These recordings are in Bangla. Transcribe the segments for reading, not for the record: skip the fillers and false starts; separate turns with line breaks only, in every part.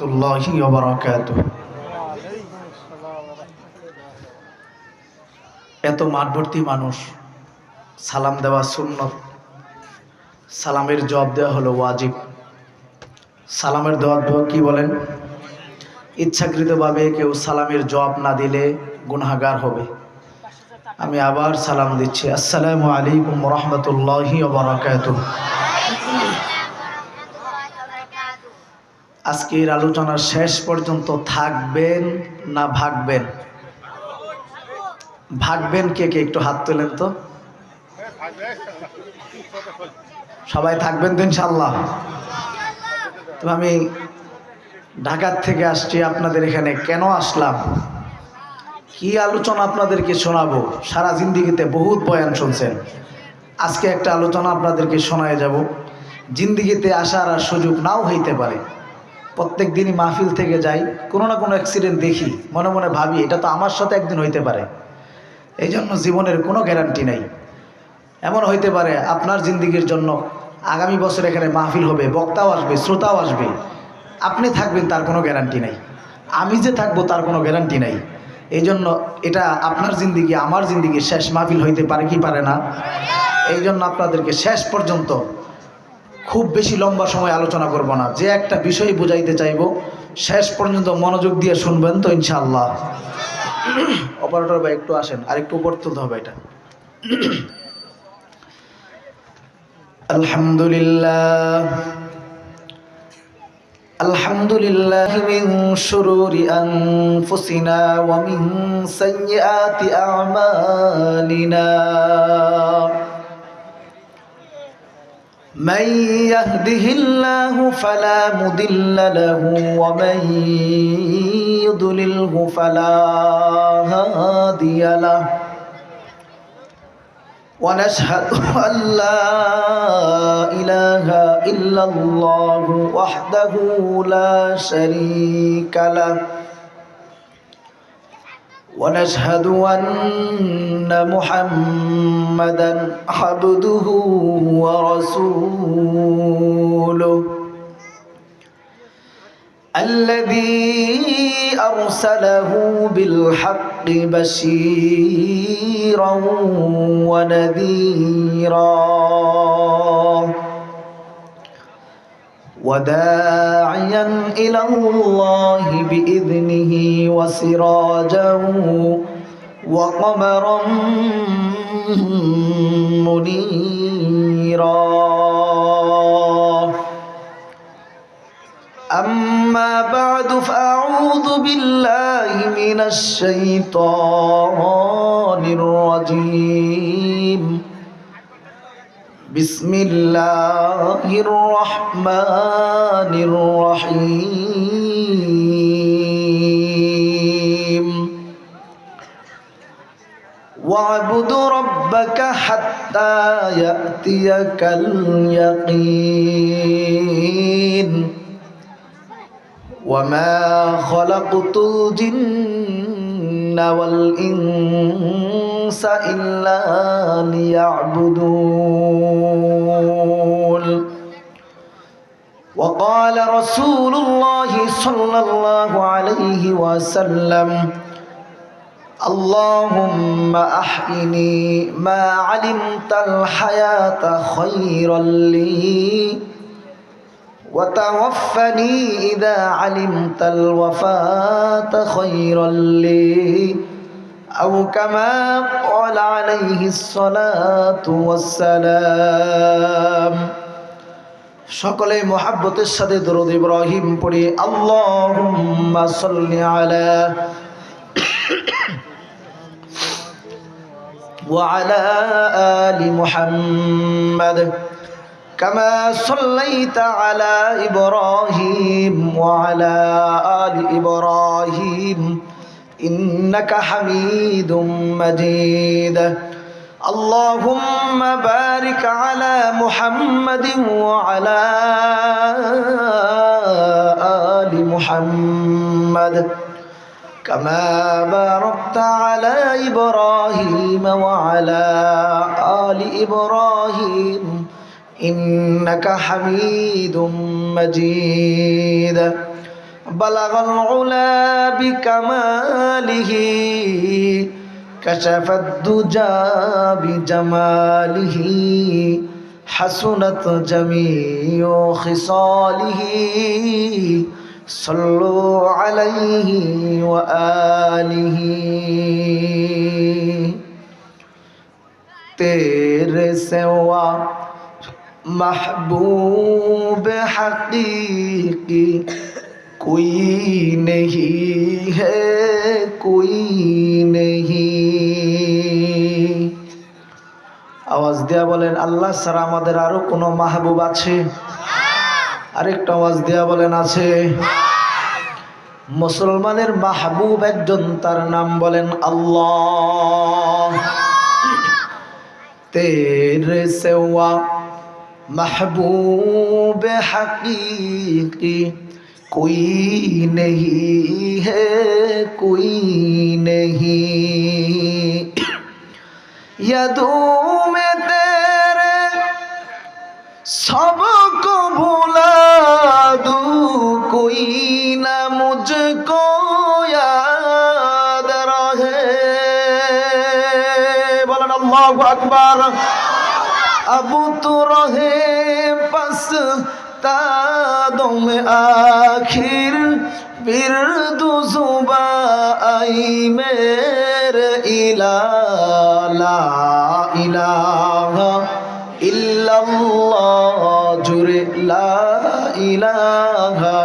রাহমাতুল্লাহি ওয়া বারাকাতুহু। এত মাঠভর্তি মানুষ, সালাম দেওয়া সুন্নত, সালামের জবাব দেওয়া হলো ওয়াজিব। সালামের জবাব কি বলেন? ইচ্ছাকৃতভাবে কেউ সালামের জবাব না দিলে গুনাহগার হবে। আমি আবার সালাম দিচ্ছি, আসসালামু আলাইকুম ওয়া রাহমাতুল্লাহি ওয়া বারাকাতুহু। আজকের আলোচনার শেষ পর্যন্ত থাকবেন না ভাগবেন? ভাগবেন কে কে একটু হাত তোলেন তো। সবাই থাকবেন তো ইনশাআল্লাহ? তো আমি ঢাকার থেকে আসছি আপনাদের এখানে। কেন আসলাম, কি আলোচনা আপনাদেরকে শোনাবো? সারা জিন্দিগিতে বহুত বয়ান শুনছেন, আজকে একটা আলোচনা আপনাদেরকে শোনায় যাব। জিন্দিগিতে আসার আর সুযোগ নাও হইতে পারে। প্রত্যেক দিনই মাহফিল থেকে যাই, কোনো না কোনো অ্যাক্সিডেন্ট দেখি, মনে মনে ভাবি এটা তো আমার সাথে একদিন হইতে পারে। এই জন্য জীবনের কোনো গ্যারান্টি নেই। এমন হইতে পারে আপনার জিন্দিগির জন্য আগামী বছর এখানে মাহফিল হবে, বক্তাও আসবে, শ্রোতাও আসবে, আপনি থাকবেন তার কোনো গ্যারান্টি নাই। আমি যে থাকবো তার কোনো গ্যারান্টি নাই। এই জন্য এটা আপনার জিন্দিগি, আমার জিন্দিগি শেষ মাহফিল হইতে পারে কি পারে না। এই জন্য আপনাদেরকে শেষ পর্যন্ত, খুব বেশি লম্বা সময় আলোচনা করব না, যে একটা বিষয় বুঝাইতে চাইব শেষ পর্যন্ত মনোযোগ দিয়ে শুনবেন তো ইনশাআল্লাহ। অপারেটর ভাই একটু আসেন, আর একটু উপর তুলতে হবে এটা। আলহামদুলিল্লাহ আলহামদুলিল্লাহ মিন শুরুরি আনফুসিনা ওয়া মিন সাইয়্যাতি আমালিনা। من يهده الله فلا مضل له ومن يضلله فلا هادي له ونشهد أن لا إله إلا الله وحده لا شريك له ونشهد أن محمدًا عبده ورسوله الذي أرسله بالحق بشيرًا ونذيرًا وداعيا إلى الله بإذنه وسراجا وقمرا منيرا. أما بعد فأعوذ بالله من الشيطان الرجيم. بسم الله الرحمن الرحيم. واعبد ربك حتى يأتيك اليقين وما خلقت الجن والإنس إلا ليعبدون. وقال رسول الله صلى الله عليه وسلم اللهم أحيني ما علمت الحياة خيرا لي وتوفني إذا علمت الوفاة خيرا لي أو كما قال عليه الصلاة والسلام. সকলে মুহাব্বতের সাথে দরুদ ইব্রাহিম পড়ি। আল্লাহুম্মা সাল্লি আলা ওয়া আলা আলি মুহাম্মাদ كما صليت على إبراهيم وعلى آل إبراهيم إنك حميد مجيد. اللهم بارك على محمد وعلى آل محمد كما باركت على إبراهيم وعلى آل إبراهيم إنك حميد مجيد. বালাগাল উলা বিকামালিহি কাশাফাদ দুজা বিজামালিহি হাসুনাত জামিউ খিসালিহি সাল্লু আলাইহি ওয়া আলিহি तेरे सिवा महबूब हकीकी कोई नहीं है कोई नहीं। आवाज दिया बोलेन আল্লাহ ছাড়া আমাদের আরো কোনো মাহবুব আছে? আরেকটা আওয়াজ দিয়া বলেন আছে? মুসলমানের মাহবুব একজন, তার নাম বলেন আল্লাহ। तेरे सिवा महबूब हकीकी कोई नहीं है कोई नहीं। यादों में तेरे सबको भुला दूं कोई ना मुझको याद रहे। बोलन अल्लाहु अकबर। अब तो रहे बस तादों में आखिर फिर दो जुबा आई मेरे इलाहा ला इलाहा इल्लल्लाह जुरे ला इलाहा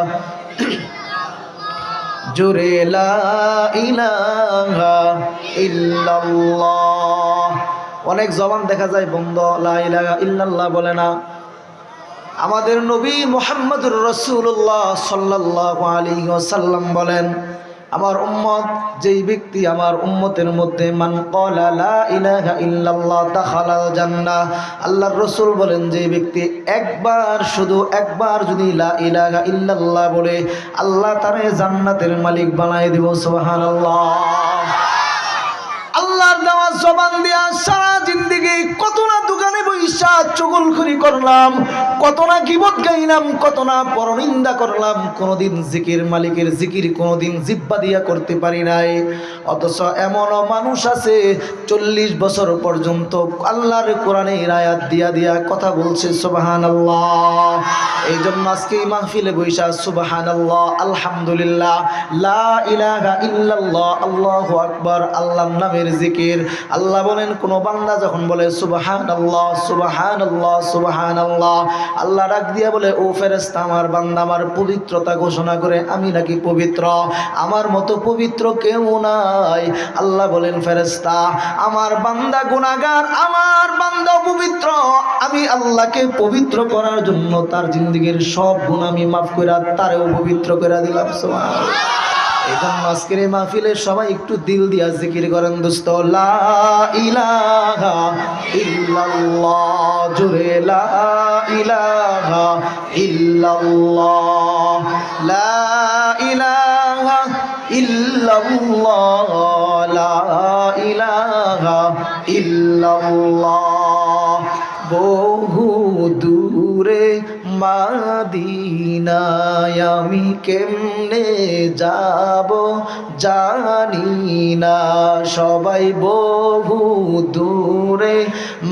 जुरे ला इलाहा इल्लल्लाह। অনেক জবান দেখা যায় বন্ধ লা ইলাহা ইল্লাল্লাহ বলে না। আমাদের নবী মুহাম্মদুর রাসূলুল্লাহ সাল্লাল্লাহু আলাইহি ওয়াসাল্লাম বলেন, আমার উম্মত, যেই ব্যক্তি আমার উম্মতের মধ্যে মান ক্বালা লা ইলাহা ইল্লাল্লাহ দাখালাল জান্নাহ, আল্লাহর রাসূল বলেন যেই ব্যক্তি একবার, শুধু একবার যদি লা ইলাহা ইল্লাল্লাহ বলে, আল্লাহ তারে জান্নাতের মালিক বানায় দিব। সুবহানাল্লাহ। আল্লাহর দেওয়া জবান দিয়া সারা জিন্দেগি কত না দোকানে বইসা চুগলখড়ি করলাম, কত না গীবত গাইলাম, কত না পরনিন্দা করলাম, কোনদিন জিকির মালিকের জিকির কোনদিন জিহ্বা দিয়া করতে পারি নাই। অথচ এমনও মানুষ আছে 40 বছর পর্যন্ত আল্লাহর কোরআনের আয়াত দিয়া দিয়া কথা বলছে। সুবহানাল্লাহ। এই জন্য আজকে এই মাহফিলে বইসা সুবহানাল্লাহ, আলহামদুলিল্লাহ, লা ইলাহা ইল্লাল্লাহ, আল্লাহু আকবার, আল্লাহর নামের জিকির। আল্লাহ বলেন কোন বান্দা যখন বলে সুবহানাল্লাহ সুবহানাল্লাহ সুবহানাল্লাহ, আল্লাহ ডাক দিয়া বলে, ও ফেরেশতা, আমার বান্দা আমার পবিত্রতা ঘোষণা করে, আমি নাকি পবিত্র, আমার মতো পবিত্র কেউ নাই। আল্লাহ বলেন, ফেরেশতা, আমার বান্দা গুনাহগার, আমার বান্দা পবিত্র, আমি আল্লাহকে পবিত্র করার জন্য তার জিন্দেগীর সব গুনাহ আমি মাফ করে তারেও পবিত্র করে দিলাম। সুবহানাল্লাহ। এই জন্য আজকের এই মাহফিলে সবাই একটু দিল দিয়া জিকির করেন দোস্ত, লা ইলাহা ইল্লাল্লাহ, জোরে লা ইলাহা ইল্লাল্লাহ, লা ইলাহা ইল্লাল্লাহ, লা ইলাহা ইল্লাল্লাহ। বহু দূরে মদিনায় আমি কেমনে যাব জানি না, সবাই বহু দূরে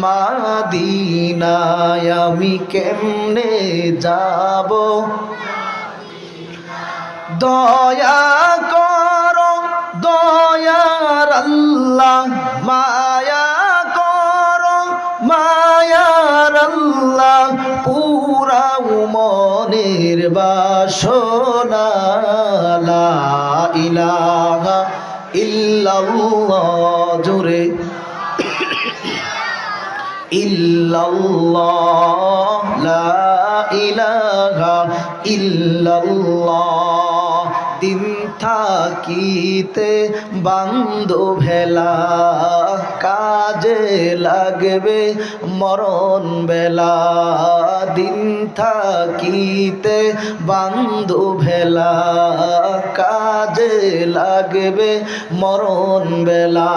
মদিনায় আমি কেমনে যাব, দয়া করো দয়ার আল্লাহ, মায়া করো মায়ার আল্লাহ, পুরাও মনের বাসনা, লা ইলাহা ইল্লাল্লাহ, জোরে ইল্লাল্লাহ, লা ইলাহা ইল্লাল্লাহ। দিন থাকিতে বান্ধবেলা, কাজে লাগবে মরণ বেলা, দিন থাকিতে বান্ধবেলা, কাজে লাগবে মরণ বেলা।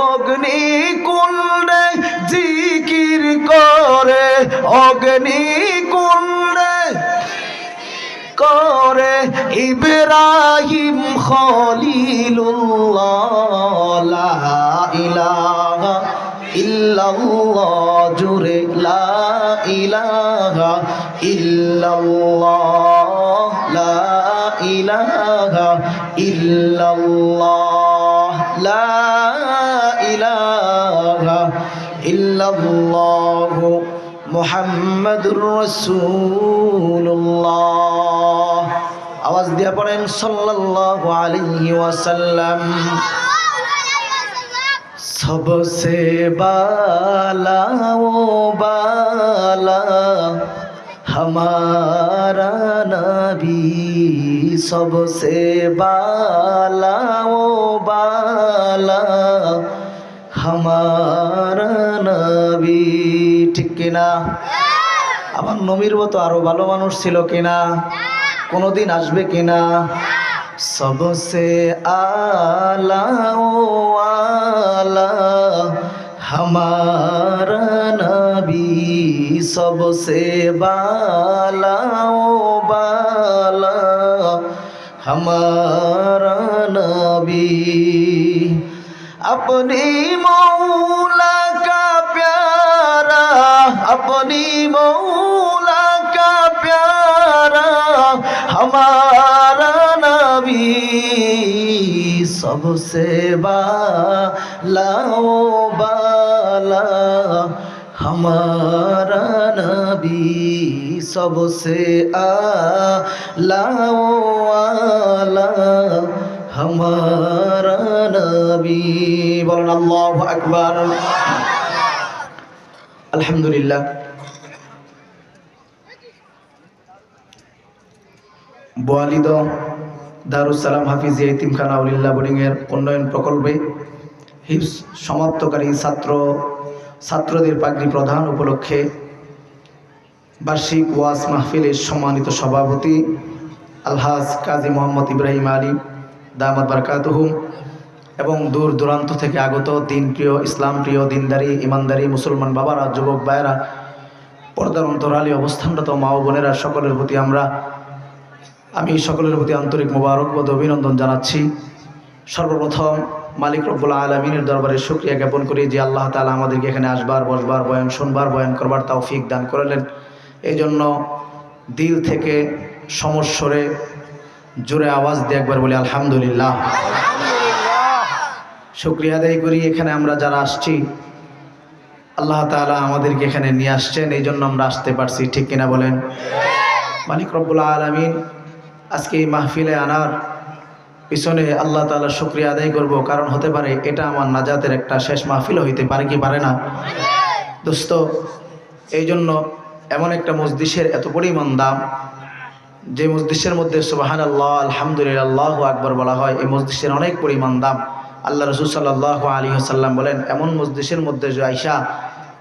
অগ্নিকুণ্ডে জিকির করে, অগ্নিকুণ্ডে রে ইব্রাহিম খলিলুল্লাহ লা ইলাহা ইল্লাল্লাহ জুরে লা ইলাহা ইল্লাল্লাহ লা ইলাহা ইল্লাল্লাহ লা ইলাহা ইল্লাল্লাহ মুহাম্মাদুর রাসূলুল্লাহ। আওয়াজ দিয়া পড়েন সাল্লাল্লাহু আলাইহি ওয়াসাল্লাম। सबसे बाला वो बाला हमारा नबी, सबसे बाला वो बाला हमारा नबी। ঠিক কিনা? আমার নবীর মতো আরো ভালো মানুষ ছিল কিনা? কোনোদিন আসবে কিনা? सबसे आला ओ आला हमारा नबी, सबसे बाला ओ बाला हमारा नबी। अपनी मौला का प्यारा, अपनी मौला का प्यारा हमारा नबी, सबसे बाला ओ बाला हमारा नबी, सबसे आला ओ आला हमारा नबी। बोलें अल्लाहु আকবার। আলহামদুলিল্লাহ। বোয়ালিদ দারুস সালাম হাফিজিয়া ইতিমখানা আউলিল্লাহ বোর্ডিংয়ের উন্নয়ন প্রকল্পে হিফজ সমাপ্তকারী ছাত্রদের পাগড়ি প্রদান উপলক্ষে বার্ষিক ওয়াজ মাহফিলের সম্মানিত সভাপতি আলহাজ কাজী মোহাম্মদ ইব্রাহিম আলী দামাত বারকাতুহুম এবং দূর দূরান্ত থেকে আগত দিনপ্রিয়, ইসলাম প্রিয়, দিনদারি, ইমানদারি মুসলমান বাবারা, যুবক ভাইয়েরা, পর্দার অন্তরালে অবস্থানরত মা ও বোনেরা, সকলের প্রতি আমি সকলের প্রতি আন্তরিক মোবারকবাদ অভিনন্দন জানাচ্ছি। সর্বপ্রথম মালিক রব্বুল আলামিনের দরবারে শুকরিয়া জ্ঞাপন করি যে আল্লাহ তাআলা আমাদেরকে এখানে আসবার, বসবার, বয়ান শুনবার, বয়ান করবার তৌফিক দান করলেন। এই জন্য দিল থেকে সমস্বরে জোরে আওয়াজ দিয়ে একবার বলি আলহামদুলিল্লাহ। শুকরিয়া আদায় করি এখানে আমরা যারা আসছি, আল্লাহ তাআলা আমাদেরকে এখানে নিয়ে আসছেন, এই জন্য আমরা আসতে পারছি। ঠিক কিনা বলেন? মালিক রব্বুল আলামিন আজকে এই মাহফিলে আনার পিছনে আল্লাহ তাআলা শুকরিয়া আদায় করব, কারণ হতে পারে এটা আমার নাজাতের একটা শেষ মাহফিল হইতে পারে কি পারে না দোস্ত। এই জন্য এমন একটা মজলিসের এত পরিমাণ দাম, যে মজলিসের মধ্যে সুবহানাল্লাহ, আলহামদুলিল্লাহ, আল্লাহু আকবার বলা হয়, এই মজলিসের অনেক পরিমাণ দাম। আল্লাহ রাসূল সাল্লাল্লাহু আলাইহি ওয়াসাল্লাম বলেন, এমন মজলিসের মধ্যে যে আয়সা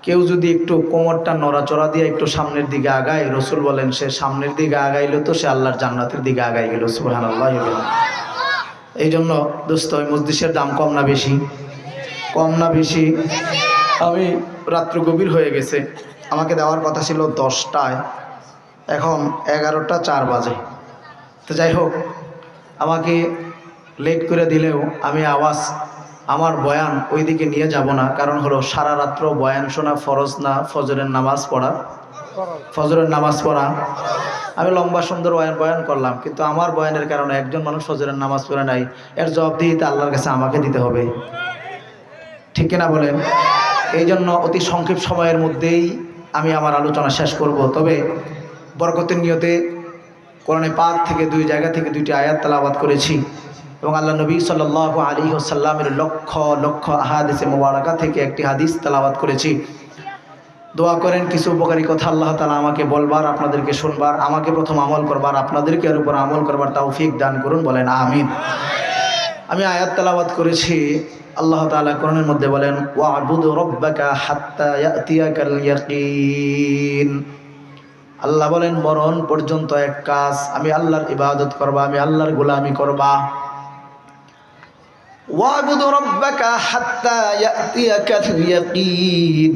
কেউ যদি একটু কোমরটা নড়াচড়া দিয়ে একটু সামনের দিকে আগায়, রসুল বলেন সে সামনের দিকে আগাইলো তো সে আল্লাহর জান্নাতের দিকে আগাই গেল। সুবহানাল্লাহ। এই জন্য দোস্ত, ওই মজলিসের দাম কম না বেশি? কম না বেশি? আমি রাত্র গভীর হয়ে গেছে, আমাকে দেওয়ার কথা ছিল 10টায়, এখন 11টা 4 বাজে। তো যাই হোক, আমাকে লেট করে দিলেও আমি আমার বয়ান ওই দিকে নিয়ে যাব না। কারণ হলো সারা রাত্র বয়ান শোনা ফরজ না ফজরের নামাজ পড়া? ফজরের নামাজ পড়া। আমি লম্বা সুন্দর বয়ান করলাম, কিন্তু আমার বয়ানের কারণে একজন মানুষ ফজরের নামাজ পড়ে নাই, এর জবাবদিহিতা আল্লাহর কাছে আমাকে দিতে হবে। ঠিক কিনা বলেন? এই জন্য অতি সংক্ষিপ্ত সময়ের মধ্যেই আমি আমার আলোচনা শেষ করব। তবে বরকতের নিয়তে কোরআনে পাক থেকে 2 জায়গা থেকে 2টি আয়াত তেলাওয়াত করেছি এবং আল্লাহ নবী সাল্লাল্লাহু আলাইহি ওয়াসাল্লামের লক্ষ লক্ষ আহাদিসে মুবারাকা থেকে একটি হাদিস তেলাওয়াত করেছি। দোয়া করেন কিছু উপকারী কথা আল্লাহ তাআলা আমাকে বলবার, আপনাদেরকে শুনবার, আমাকে প্রথম আমল করবার, আপনাদেরকে এর উপর আমল করবার তৌফিক দান করুন। বলেন আমিন। আমি আয়াত তেলাওয়াত করেছি। আল্লাহ তাআলা কোরআনের মধ্যে বলেন, ওয়া'বুদ রাব্বাকা হাত্তা ইয়াতিয়াকাল ইয়াকিন। আল্লাহ বলেন মরণ পর্যন্ত এক কাজ, আমি আল্লাহর ইবাদত করবা, আমি আল্লাহর গোলামি করবা। ওয়া'বুদ রাব্বাকা হাত্তা ইয়াতিয়াকাল ইয়াকিন।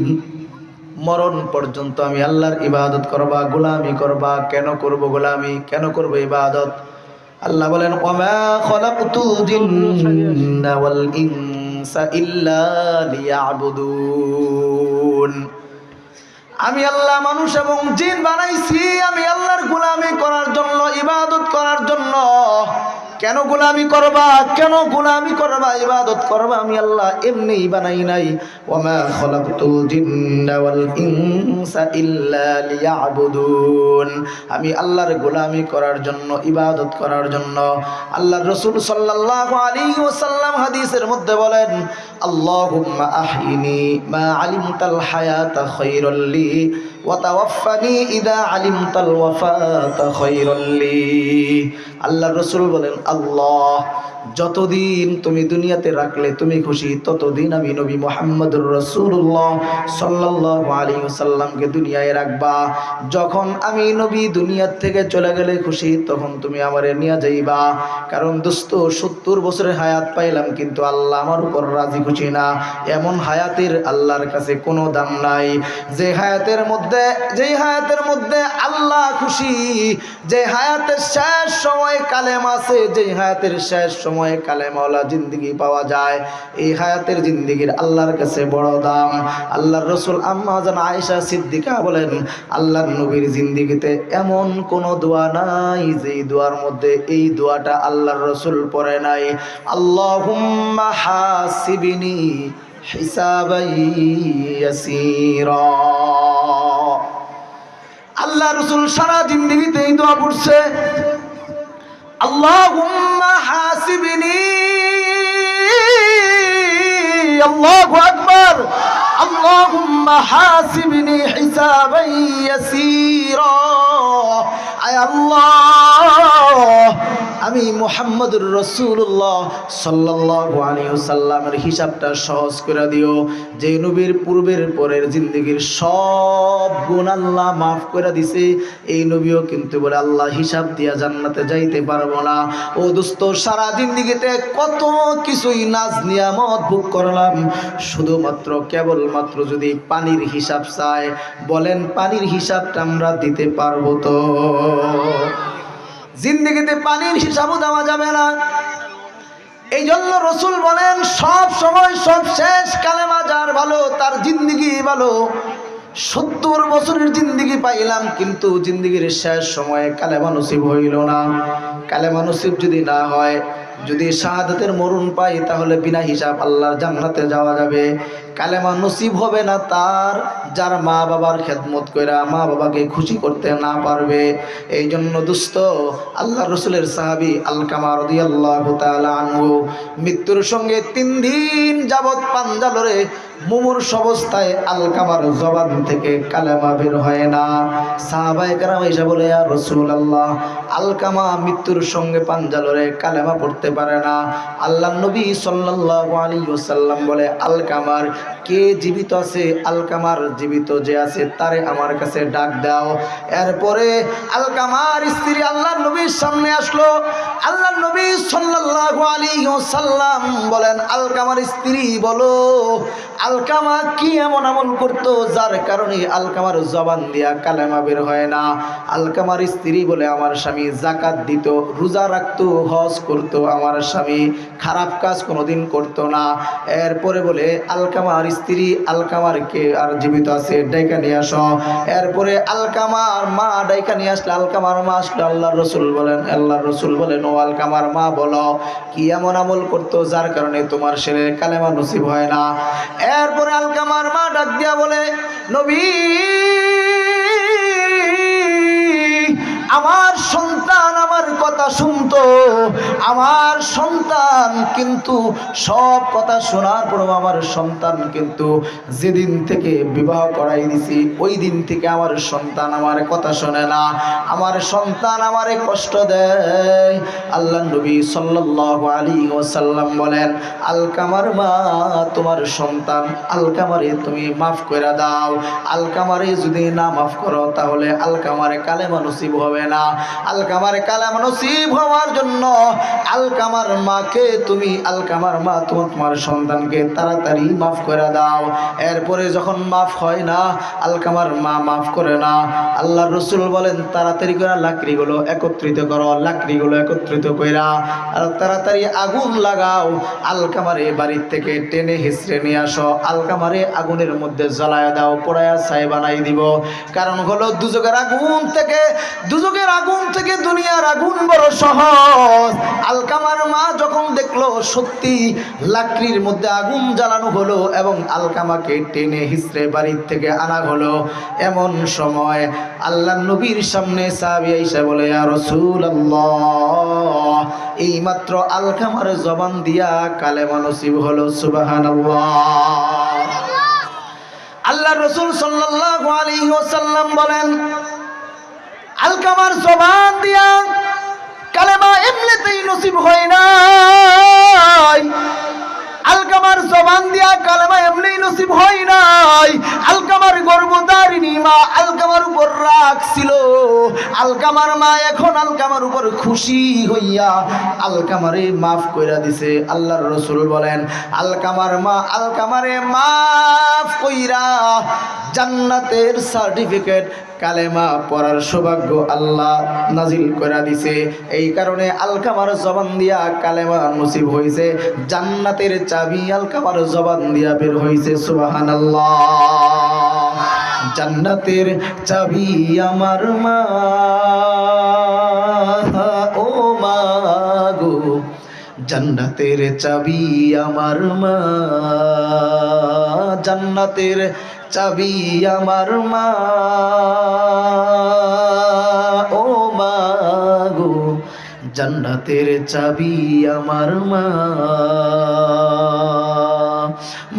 মরণ পর্যন্ত আমি আল্লাহর ইবাদত করবা, গোলামি করবা। কেন করব গোলামি, কেন করব ইবাদত? আল্লাহ বলেন ওয়ামা খালাকতুল জিন্না ওয়াল ইনসা ইল্লা লিয়াবুদুন। আমি আল্লাহ মানুষ এবং জিন বানাইছি আমি আল্লাহর গোলামি করার জন্য, ইবাদত করার জন্য। কেন গোলামি করবা, কেন গোলামি করবা, ইবাদত করবা? আমি আল্লাহ এমনিই বানাই নাই। ওয়ামা খালাকতুল জিন্না ওয়াল ইনসা ইল্লা লিয়াবুদুন। আমি আল্লাহর গোলামি করার জন্য, ইবাদত করার জন্য। আল্লাহর রাসূল সাল্লাল্লাহু আলাইহি ওয়াসাল্লাম হাদিসের মধ্যে বলেন, আল্লাহুম্মা আহইনি মা আলিমতাল হায়াতা খায়রুল লি ওয়া তাওয়াফফানি ইযা আলিমতাল ওয়াফাতা খায়রুল লি। আল্লাহর রাসূল বলেন, আল্লাহ যতদিন তুমি দুনিয়াতে রাখলে তুমি খুশি, ততদিন আমি নবী মুহাম্মদুর রাসূলুল্লাহ সাল্লাল্লাহু আলাইহি ওয়াসাল্লামকে দুনিয়ায় রাখবা। যখন আমি নবী দুনিয়ার থেকে চলে গেলে খুশি, তখন তুমি আমারে নিয়ে যাইবা। কারণ দোস্ত 70 বছরের হায়াত পাইলাম, কিন্তু আল্লাহ আমার উপর রাজি খুশি না। এমন হায়াতের আল্লাহর কাছে কোনো দাম নাই। যে হায়াতের মধ্যে আল্লাহ খুশি, যে হায়াতের শেষ সময় কালেমা আছে, যে হায়াতের শেষ সময়ে কালেমাওয়ালা জিন্দেগি পাওয়া যায়, এই হায়াতের জিন্দেগির আল্লাহর কাছে বড় দাম। আল্লাহর রাসূল আম্মা জান আয়েশা সিদ্দিকা বলেন, আল্লাহর নবীর জিন্দেগিতে এমন কোন দোয়া নাই যে দোয়ার মধ্যে এই দোয়াটা আল্লাহর রাসূল পড়ে নাই। আল্লাহুম্মা হাসিবনি হিসাবান ইয়াসীরা। আল্লাহর রাসূল সারা জিন্দেগিতে এই দোয়া পড়ছে, আল্লাহুম্মা হাসিবনি, আল্লাহু আকবার, আল্লাহুম্মা হাসিবনি হিসাবান ইয়াসীরা। আয় আল্লাহ, আমি মুহাম্মদুর রাসূলুল্লাহ সাল্লাল্লাহু আলাইহি ওয়াসাল্লামের হিসাবটা সহজ করে দিও। যে নবীর পূর্বের পরের জিন্দেগির সব গুনাহ আল্লাহ মাফ করে দিছে, এই নবীও কিন্তু বলে আল্লাহ হিসাব দিয়া জান্নাতে যাইতে পারবো না। ও দোস্ত, সারা জিন্দেগিতে কত কিছুই নাজ নিয়ামত ভোগ করলাম, শুধুমাত্র কেবলমাত্র যদি পানির হিসাব চাই, বলেন পানির হিসাবটা আমরা দিতে পারবো তো? জিন্দেগিতে পানির হিসাবও দেওয়া যাবে না। এই জন্য রসুল বলেন সব সময় সব শেষ কালেমা যার ভালো, তার জিন্দেগি ভালো। 70 বছরের জিন্দেগি পাইলাম, কিন্তু জিন্দেগির শেষ সময়ে কালেমা নসিব হইল না। কালেমা নসিব যদি না হয়, যদি শাহাদাতের মরণ পাই, তাহলে বিনা হিসাব আল্লাহর জান্নাতে যাওয়া যাবে। কালেমা নসিব হবে না তার, যার মা বাবার খেদমত কইরা মা বাবাকে খুশি করতে না পারবে। এই জন্য দোস্ত, আল্লাহ রসুলের সাহাবী আলকামা রাদিয়াল্লাহু তাআলা আনহু মৃত্যুর সঙ্গে 3 দিন যাবৎ পাঞ্জা লড়ে মুমূর্ষ অবস্থায় আলকামার জবান থেকে কালেমা বের হয় না। সাহাবায়ে কেরাম এসে বলে, ইয়া রাসূলুল্লাহ, আলকামা মৃত্যুর সঙ্গে পাঞ্জা লড়ে কালেমা পড়তে পারে না। আল্লাহর নবী সাল্লাল্লাহু আলাইহি ওয়াসাল্লাম বলে, আলকামার কে জীবিত আছে? আলকামার জীবিত যে আছে তারে আমার কাছে ডাক দাও। এরপরে আলকামার স্ত্রী আল্লাহর নবীর সামনে আসলো। আল্লাহর নবী সাল্লাল্লাহু আলাইহি ওয়াসাল্লাম বলেন, আলকামার স্ত্রী বলো, আলকামা কি এমন আমল করতো যার কারণে আলকামার জবান দিয়া কালেমা বের হয় না? আলকামার স্ত্রী বলে, আমার স্বামী যাকাত দিত, রোজা রাখতো, হজ করতো, আমার স্বামী খারাপ কাজ কোনোদিন করতো না। এরপরে বলে, আলকামার স্ত্রী, আলকামার কে আর জীবিত আছে? ডাইকা নিয়ে আসো। এরপরে আলকামার মা ডাইকা নিয়ে আসলে, আলকামার মা আসলো। আল্লাহর রসুল বলেন, ও আলকামার মা বলো, কি এমন আমল করতো যার কারণে তোমার ছেলের কালেমা নসিব হয় না? এরপরে আলকামার মা ডাক দিয়া বলে, নবী, আমার সন্তান আমার কথা শুনতো, আমার সন্তান কিন্তু সব কথা শোনার পর আমার সন্তান কিন্তু যেদিন থেকে বিবাহ করাই দিছি ওই দিন থেকে আমার সন্তান আমার কথা শোনে না, আমার সন্তান আমারে কষ্ট দেয়। আল্লাহ নবী সাল্লাল্লাহু আলাইহি ওয়াসাল্লাম বলেন, আলকামার মা, তোমার সন্তান আলকামারে তুমি মাফ করে দাও। আলকামারে যদি না মাফ করো, তাহলে আলকামারে কালেমা নসিব হবে না। আলকামারে কালেমা নসিব হওয়ার জন্য আলকামার মাকে তুমি আলকামার মা তোমার সন্তানকে তাড়াতাড়ি মাফ করে দাও। এরপরে যখন মাফ হয় না, আলকামার মা মাফ করে না, আল্লাহর রাসূল বলেন তাড়াতাড়ি করে লাকড়িগুলো একত্রিত করো, লাকড়িগুলো একত্রিত কইরা আর তাড়াতাড়ি আগুন লাগাও, আলকামারে বাড়ির থেকে টেনে হিসড়ে নিয়ে আসো, আলকামারে আগুনের মধ্যে জ্বালায় দাও, পোড়ায়া ছাই বানাই দিব। কারণ হলো দুজকের আগুন থেকে দুনিয়ার আগুন বড় সহজ। আলকামার মা যখন দেখলো সত্যি লাকড়ির মধ্যে আগুন জ্বালানো হলো এবং আলকামাকে টেনে হিসড়ে বাড়ির থেকে আনা হলো, এমন সময় আল্লাহর নবীর সামনে সাহাবী আয়েশা বলে, ইয়া রাসূলুল্লাহ, এই মাত্র আলকামার জবান দিয়া কালেমা নসিব হলো। সুবহানাল্লাহ। আল্লাহর রাসূল সাল্লাল্লাহু আলাইহি ওয়াসাল্লাম বলেন, আলকামার জবান দিয়া কালেমা এমনিতেই নসিব হয় নাই। আলকামার জবান দিয়া কালেমা এমনি নসিব হয় নাই। আলকামার গর্ভধারিণী মা আলকামার উপর রাগ ছিল। আলকামার মা এখন আলকামার উপর খুশি হইয়া আলকামারে মাফ কইরা দিছে। আল্লাহর রাসূল বলেন, আলকামার মা আলকামারে মাফ কইরা জান্নাতের সার্টিফিকেট কালেমা পড়ার সৌভাগ্য আল্লাহ নাজিল করে দিছে। এই কারণে আলকামার জবান দিয়া কালেমা নসিব হইছে, জান্নাতের চাবি আলকামার জবান দিয়া বের হইছে। সুবহানাল্লাহ। জান্নাতের চাবি আমার মা, ও মা গো, জান্নাতের চাবি আমার মা, জান্নাতের চাবি আমার মা, ও মা গো, জান্নাতের চাবি আমার মা।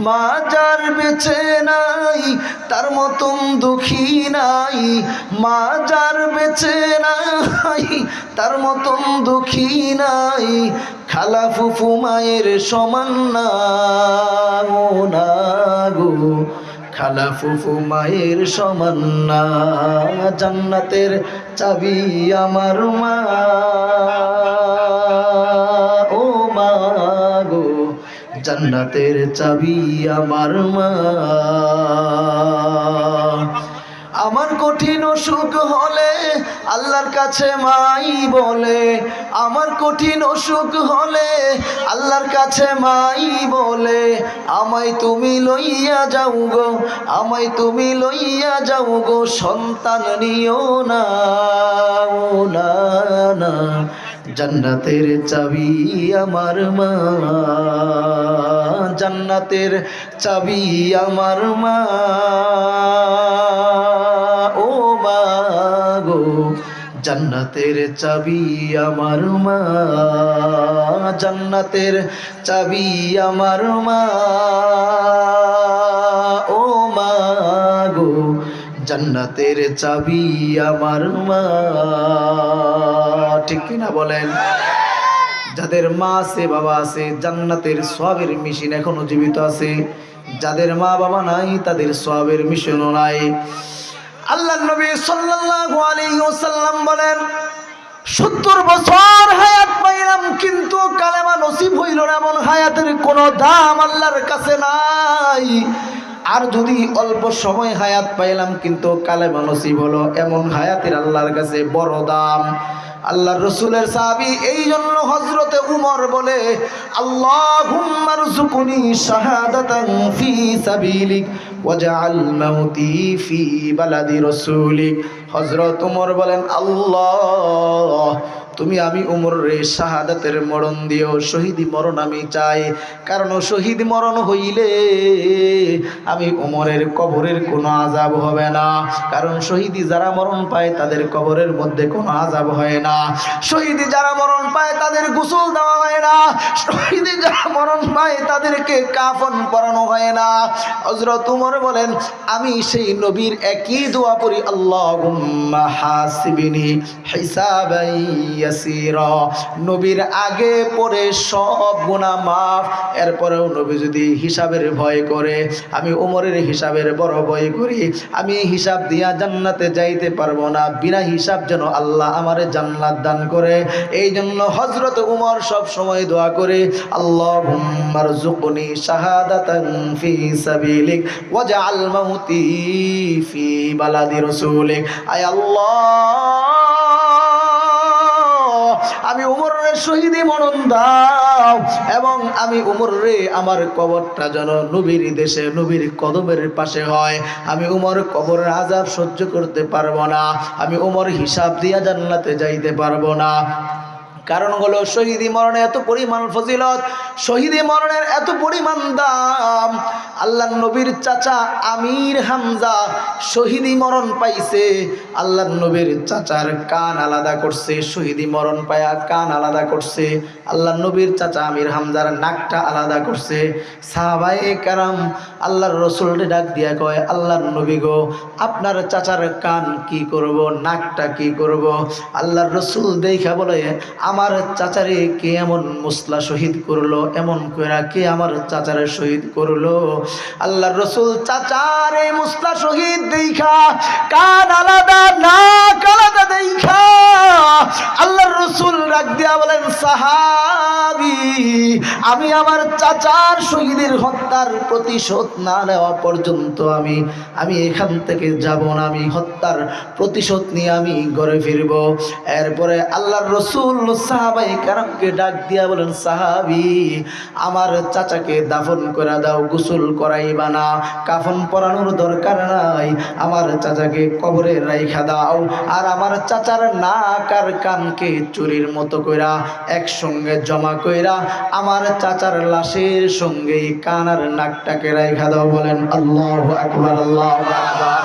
মা যার বেঁচে নাই তার মতন দুঃখী নাই, মা যার বেঁচে নাই তার মতন দুঃখী নাই, খালা ফুফু মায়ের সমান না, ও না গো, খালা ফুফু মায়ের সমান না। জান্নাতের চাবি আমার মা, ও মা গো, জান্নাতের চাবি আমার মা। আমার কঠিন অসুখ হলে আল্লাহর কাছে মাই বলে, আমার কঠিন অসুখ হলে আল্লাহর কাছে মাই বলে, আমায় তুমি লইয়া যাও গো, আমায় তুমি লইয়া যাও গো, সন্তান নিও না, ও না না। জান্নাতের চাবি আমার মা, জান্নাতের চাবি আমার মা, ও মা গো, জান্নাতের চাবি আমার মা, জান্নাতের চাবি আমার মা, ও মা গো, জান্নাতের চাবি আমার মা। ঠিক কিনা বলেন? যাদের মা আছে বাবা আছে, জান্নাতের সওয়াবের মিশন এখনো জীবিত আছে। যাদের মা বাবা নাই তাদের সওয়াবের মিশনও নাই। আল্লাহর নবী সাল্লাল্লাহু আলাইহি ওয়াসাল্লাম বলেন, 70 বছর হায়াত পাইলাম কিন্তু কালেমা নসিব হইল না, এমন হায়াতের কোনো দাম আল্লাহর কাছে নাই। আর যদি অল্প সময় হায়াত পাইলাম কিন্তু কালেমা নসিব হলো, এমন হায়াতের আল্লাহর কাছে বড় দাম। আল্লাহর রাসূলের সাহাবী এই জন্য হযরতে উমর বলে, আল্লাহুম্মা রযুকনি শাহাদাতান ফি সাবিলিক ওয়াজআল মাউতি ফি বালাদি রাসূলিক। হযরত উমর বলেন, আল্লাহ তুমি আমি উমরে শাহাদাতের মরণ দিও, শহীদি মরণ আমি চাই। কারণ শহীদ মরণ হইলে আমি উমরের কবরের কোনো আযাব হবে না। কারণ শহীদি যারা মরণ পায় তাদের কবরের মধ্যে কোনো আযাব হয় না। শহীদি যারা মরণ পায় তাদের গোসল দেওয়া হয় না। শহীদি যারা মরণ পায় তাদেরকে কাফন পরানো হয় না। হযরত উমর বলেন, আমি সেই নবীর একই দোয়া পড়ি, আল্লাহুম্মা হাসিবনি হিসাবান ইয়াসীরা। নবীর আগে পরে সব গুনাহ মাফ। এরপরেও নবী যদি হিসাবের ভয় করে, আমি উমরের হিসাবের বড় ভয় করি। আমি হিসাব দিয়া জান্নাতে যাইতে পারবো না, বিনা হিসাব যেন আল্লাহ আমারে জান্নাত দান করে। এই জন্য হযরত উমর সব সময় দোয়া করে, আল্লাহুম্মা রযুকনি শাহাদাতান ফি সাবিলিক ওয়াজআল মাউতি ফি বালাদি রাসূলিক। আয় আল্লাহ, আমি উমরের শহীদি মরণ দাও এবং আমি উমর রে আমার কবরটা যেন নবীর দেশে নবীর কদমের পাশে হয়। আমি উমর কবরের আযাব সহ্য করতে পারবো না, আমি উমর হিসাব দিয়া জান্নাতে যাইতে পারবো না। কারণ হলো শহীদি মরণে এত পরিমাণ ফজিলত, শহীদি মরণের এত পরিমাণ দাম। আল্লাহর নবীর চাচা আমির হামজা শহীদি মরণ পাইছে, আল্লাহর নবীর চাচার কান আলাদা করছে, শহীদি মরণ পায়া কান আলাদা করছে। আল্লাহর নবীর চাচা আমির হামজার নাকটা আলাদা করছে। সাহাবায়ে কেরাম আল্লাহর রাসূলকে ডাক দিয়া কয়, আল্লাহর নবী গো, আপনার চাচার কান কি করব, নাকটা কি করব? আল্লাহর রাসূল দেখা বলে, আমার চাচারে কে এমন মুসলা শহীদ করলো, এমন কইরা কে আমার চাচারে শহীদ করলো? আল্লাহর রাসূল চাচারে মুসলা শহীদ দেখা, কান আলাদা নাক আলাদা দেখা আল্লাহর রাসূল রাগ দিয়া বলেন, সাহাবী, আমি আমার চাচার শহীদের হত্যার প্রতিশোধ না নেওয়া পর্যন্ত আমি এখান থেকে যাব না, আমি হত্যার প্রতিশোধ নিয়ে আমি ঘরে ফিরব। এরপরে আল্লাহর রাসূল সাহাবায়ে কেরামকে ডাক দিয়া বলেন, সাহাবী, আমার চাচাকে দাফন করে দাও, গোসল করাইবা না, কাফন পরানোর দরকার নাই, আমার চাচাকে কবরে রাইখা দাও। আর আমার চাচার নাক আর কানকে চুরির মতো কইরা একসঙ্গে জমা কইরা আমার চাচার লাশের সঙ্গে কান আর নাকটাকে রাইখা দাও। বলেন আল্লাহু আকবার, আল্লাহু আকবার।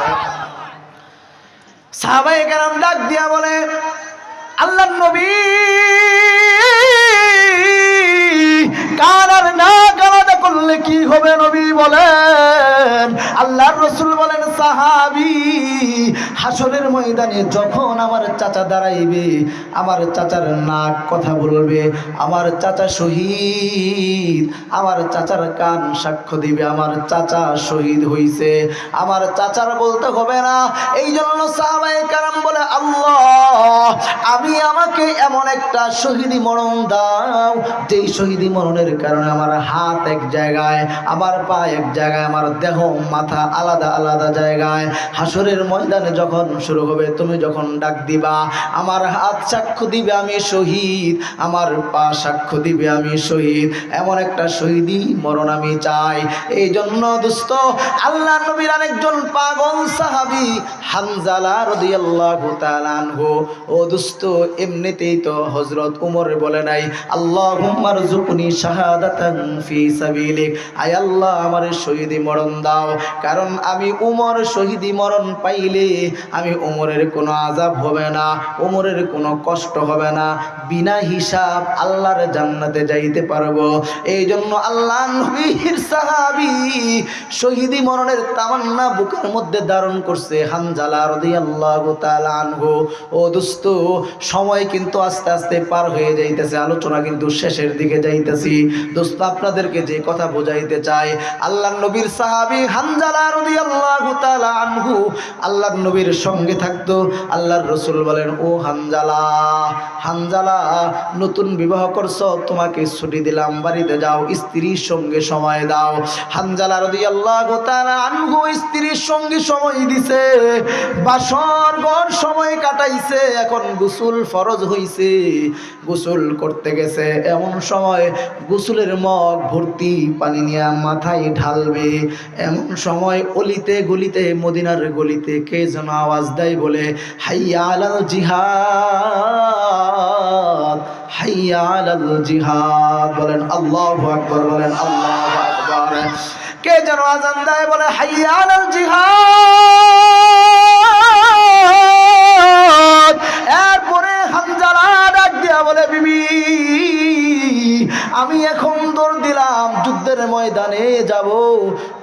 সাহাবায়ে কেরাম ডাক দিয়া বলে, আল্লাহর নবী কান আর নাক আলাদা করলে কি হবে নবী বলেন? আল্লাহর রাসূল বলেন, সাহাবী, হাসরের ময়দানে যখন আমার চাচা দাঁড়াইবে, আমার চাচার নাক কথা বলবে, আমার চাচা শহীদ, আমার চাচার কান সাক্ষ্য দিবে আমার চাচা শহীদ হইছে, আমার চাচার বলতে হবে না। এই জন্য সাহাবায়ে কেরাম বলে, আল্লাহ, আমাকে এমন একটা শহীদি মরণ দাও, যেই শহীদি মরণের কারণে আমার হাত এক জায়গায়, আমার পা এক জায়গায়, আমার দেহ মাথা আলাদা আলাদা জায়গায়। হাসরের ময়দানে যখন শুরু হবে, তুমি যখন ডাক দিবা, আমার হাত সাক্ষ্য দিবে আমি শহীদ, আমার পা সাক্ষ্য দিবে আমি শহীদ। এমন একটা শহীদি মরণ আমি চাই। এই জন্য দোস্ত, আল্লাহর নবীর আরেকজন পাগল সাহাবী হানজালা রাদিয়াল্লাহু তাআলা আনহু, ও দোস্ত, এমনিতেই তো হযরত ওমর বলে নাই, আল্লাহুম্মা রযুকনি শাহাদাতান ফি সাবিলিক, আয় আল্লাহ, আমারে শহীদি মরণ দাও। কারণ আমি ওমর শহীদি মরণ পাইলে আমি ওমরের কোনো আযাব হবে না, ওমরের কোনো কষ্ট হবে না, বিনা হিসাব আল্লাহর জান্নাতে যাইতে পারবো। এই জন্য আল্লাহ নবীর সাহাবী শহীদি মরণের তামান্না বুকের মধ্যে ধারণ করছে হানজালা রাদিয়াল্লাহু তাআলা আনহু। ও দোস্ত, সময় কিন্তু আস্তে আস্তে পার হয়ে যাইতেছে, আলোচনা কিন্তু শেষের দিকে যাইতেছি। দোস্ত, আপনাদেরকে যে কথা বোঝাইতে চাই, আল্লাহর নবীর সাহাবী হানজালা রাদিয়াল্লাহু তাআলা আনহু আল্লাহর নবীর সঙ্গে থাকতো। আল্লাহর রাসূল বলেন, ও হানজালা, হানজালা, নতুন বিবাহ করছো, তোমাকে ছুটি দিলাম, বাড়িতে যাও, স্ত্রীর সঙ্গে সময় দাও। হানজালা রাদিয়াল্লাহু তাআলা আনহু স্ত্রীর সঙ্গে সময় দিছে, বাসর ঘর সময় কাটাইছে। এখন গোসল ফরজ হইছে, গোসল করতে গেছে, এমন সময় গোসলের মগ ভর্তি পানি নিয়ে মাথায় ঢালবে, এমন সময় অলিতে গলিতে, মদিনার গলিতে কে যেন আওয়াজ দেয়, বলে, হাইয়া আলাল জিহাদ, হাইয়া আলাল জিহাদ। বলেন আল্লাহু আকবার, বলেন আল্লাহু আকবার। কে যেন আযান দেয়, বলে, হাইয়া আলাল জিহাদ। এরপরে হানজালা ডাক দিয়া বলে, বিবি, আমি এখন দৌড় দিলাম, যুদ্ধের ময়দানে যাব।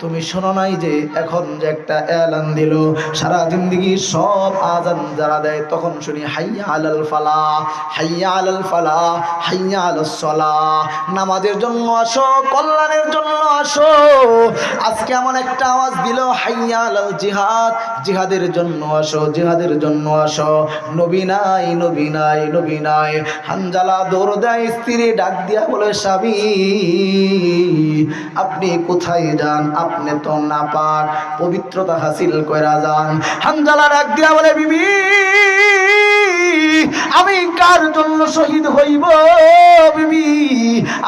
তুমি শোনো নাই যে এখন যে একটা এলান দিল, সারা জিন্দেগি সব আজান যারা দেয় তখন শুনি হাইয়া আলাল ফালাহ, হাইয়া আলাল ফালাহ, হাইয়া আলাস সালাহ, নামাজের জন্য আসো, কল্যাণের জন্য আসো। আজকে এমন একটা আওয়াজ দিল, হাইয়া আলাল জিহাদ, জিহাদের জন্য আসো, জিহাদের জন্য আসো। নবী নাই, নবী নাই, নবী নাই। হানজালা দৌড় দেয়, স্ত্রী ডাক দিয়া বলে, স্বামী আপনি কোথায় যান? আপনি তো নাপাক, পবিত্রতা হাসিল কইরা যান। হানজালা ডাক দিয়া বলে, বিবি আমি কার জন্য শহীদ হইব? বিবি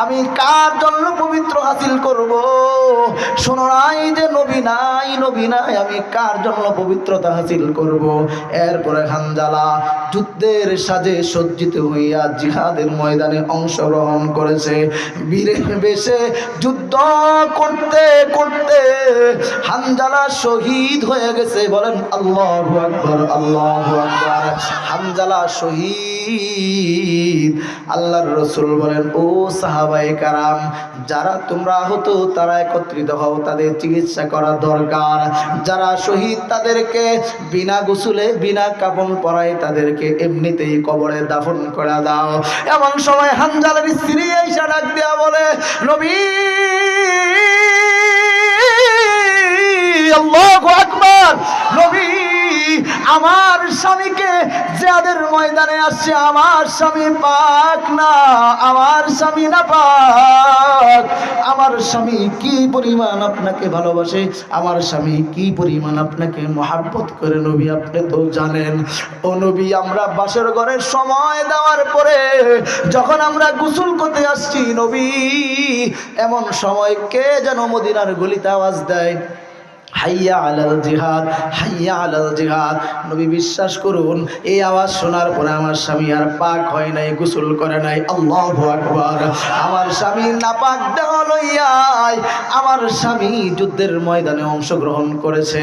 আমি কার জন্য পবিত্র হাসিল করব? শোনো নাই যে নবী নাই, নবী নাই, আমি কার জন্য পবিত্রতা হাসিল করব? এরপরে হানজালা যুদ্ধের সাজে সজ্জিত হইয়া জিহাদের ময়দানে অংশগ্রহণ করেছে। বীরের বেশে যুদ্ধ করতে করতে হানজালা শহীদ হয়ে গেছে। বলেন আল্লাহু আকবার, আল্লাহু আকবার। হানজালা শহীদ। আল্লাহর রাসূল বলেন, ও সাহাবায়ে কারাম, যারা তোমরা আহত তারা একত্রিত হও, তাদের চিকিৎসা করা দরকার। যারা শহীদ তাদেরকে বিনা গোসলে বিনা কাফন পরায় তাদেরকে এমনিতেই কবরে দাফন করে দাও। এমন সময় হানজালার স্ত্রী আয়েশা ডাক দিয়া বলে, নবী আল্লাহু আকবার, নবী আমার স্বামীকে জিহাদের ময়দানে আসছে, আমার স্বামী পাক না, আমার স্বামী না পাক। আমার স্বামী কি পরিমাণ আপনাকে ভালোবাসে, আমার স্বামী কি পরিমাণ আপনাকে মহব্বত করে নবী আপনি তো জানেন। ও নবী, আমরা বাসর ঘরের সময় দেওয়ার পরে যখন আমরা গোসল করতে আসছি নবী, এমন সময় কে যেন মদিনার গলিতে আওয়াজ দেয়, হাইয়া আলাল জিহাদ, হাইয়া আলাল জিহাদ। নবী বিশ্বাস করুন, এই আওয়াজ শোনার পরে আমার স্বামী আর পাক হয় নাই, গোসল করে নাই। আল্লাহু আকবার। আমার স্বামী নাপাক দেহ লইয়াই আমার স্বামী যুদ্ধের ময়দানে অংশগ্রহণ করেছে,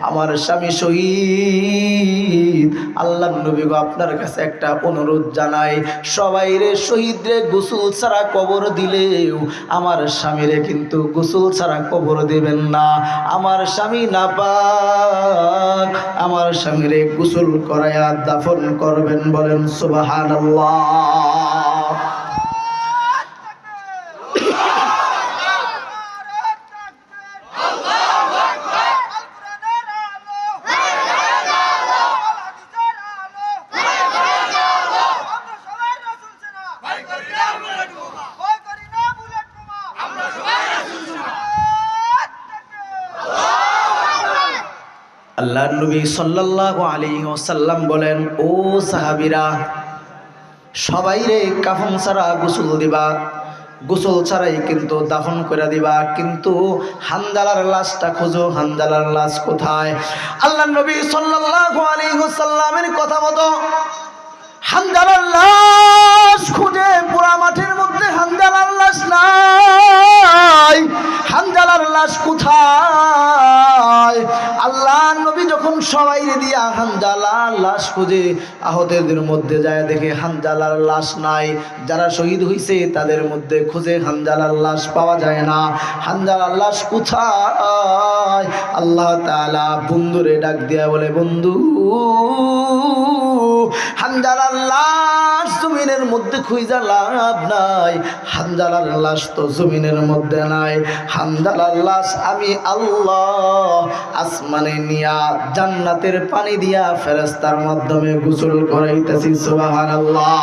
আমার স্বামী শহীদ। আল্লাহর নবী গো, আপনার কাছে একটা অনুরোধ জানাই, সবাই রে শহীদ রে গোসল ছাড়া কবর দিলেও আমার স্বামীরে কিন্তু গোসল ছাড়া কবর দিবেন না। আমার স্বামী নাপাক, আমার স্বামীরে গোসল করায়া দাফন করবেন। বলেন সুবহানাল্লাহ। আল্লাহর নবী সাল্লাল্লাহু আলাইহি ওয়াসাল্লাম বলেন, ও সাহাবীরা, সবাই রে কাফন ছাড়া গোসল দিবা, গোসল ছাড়াই কিন্তু দাফন করে দিবা, কিন্তু হানজালার লাশটা খোঁজো, হানজালার লাশ কোথায়? আল্লাহর নবী সাল্লাল্লাহু আলাইহি ওয়াসাল্লামের কথা মতো হানজালার লাশ খুঁজে পুরা মাঠের মধ্যে হানজালার লাশ নাই। হানজালার লাশ কোথায়? আল্লাহ নবী যখন সবাই দিয়া হানজালার লাশ খুঁজে আহতদের মধ্যে যায়, দেখে হানজালার লাশ নাই। যারা শহীদ হইছে তাদের মধ্যে খুঁজে হানজালার লাশ পাওয়া যায় না। হানজালার লাশ কোথায়? আল্লাহ তাআলা বন্ধুরে ডাক দিয়া বলে, বন্ধু হানজালার লাশ জমিনের মধ্যে খুঁজা লাভ নাই, হানজালার লাশ তো জমিনের মধ্যে নাই। হানজালার লাশ আমি আল্লাহ আসমানে নিয়া জান্নাতের পানি দিয়া ফেরেশতার মাধ্যমে গোসল করাইতেছি। সুবহানাল্লাহ।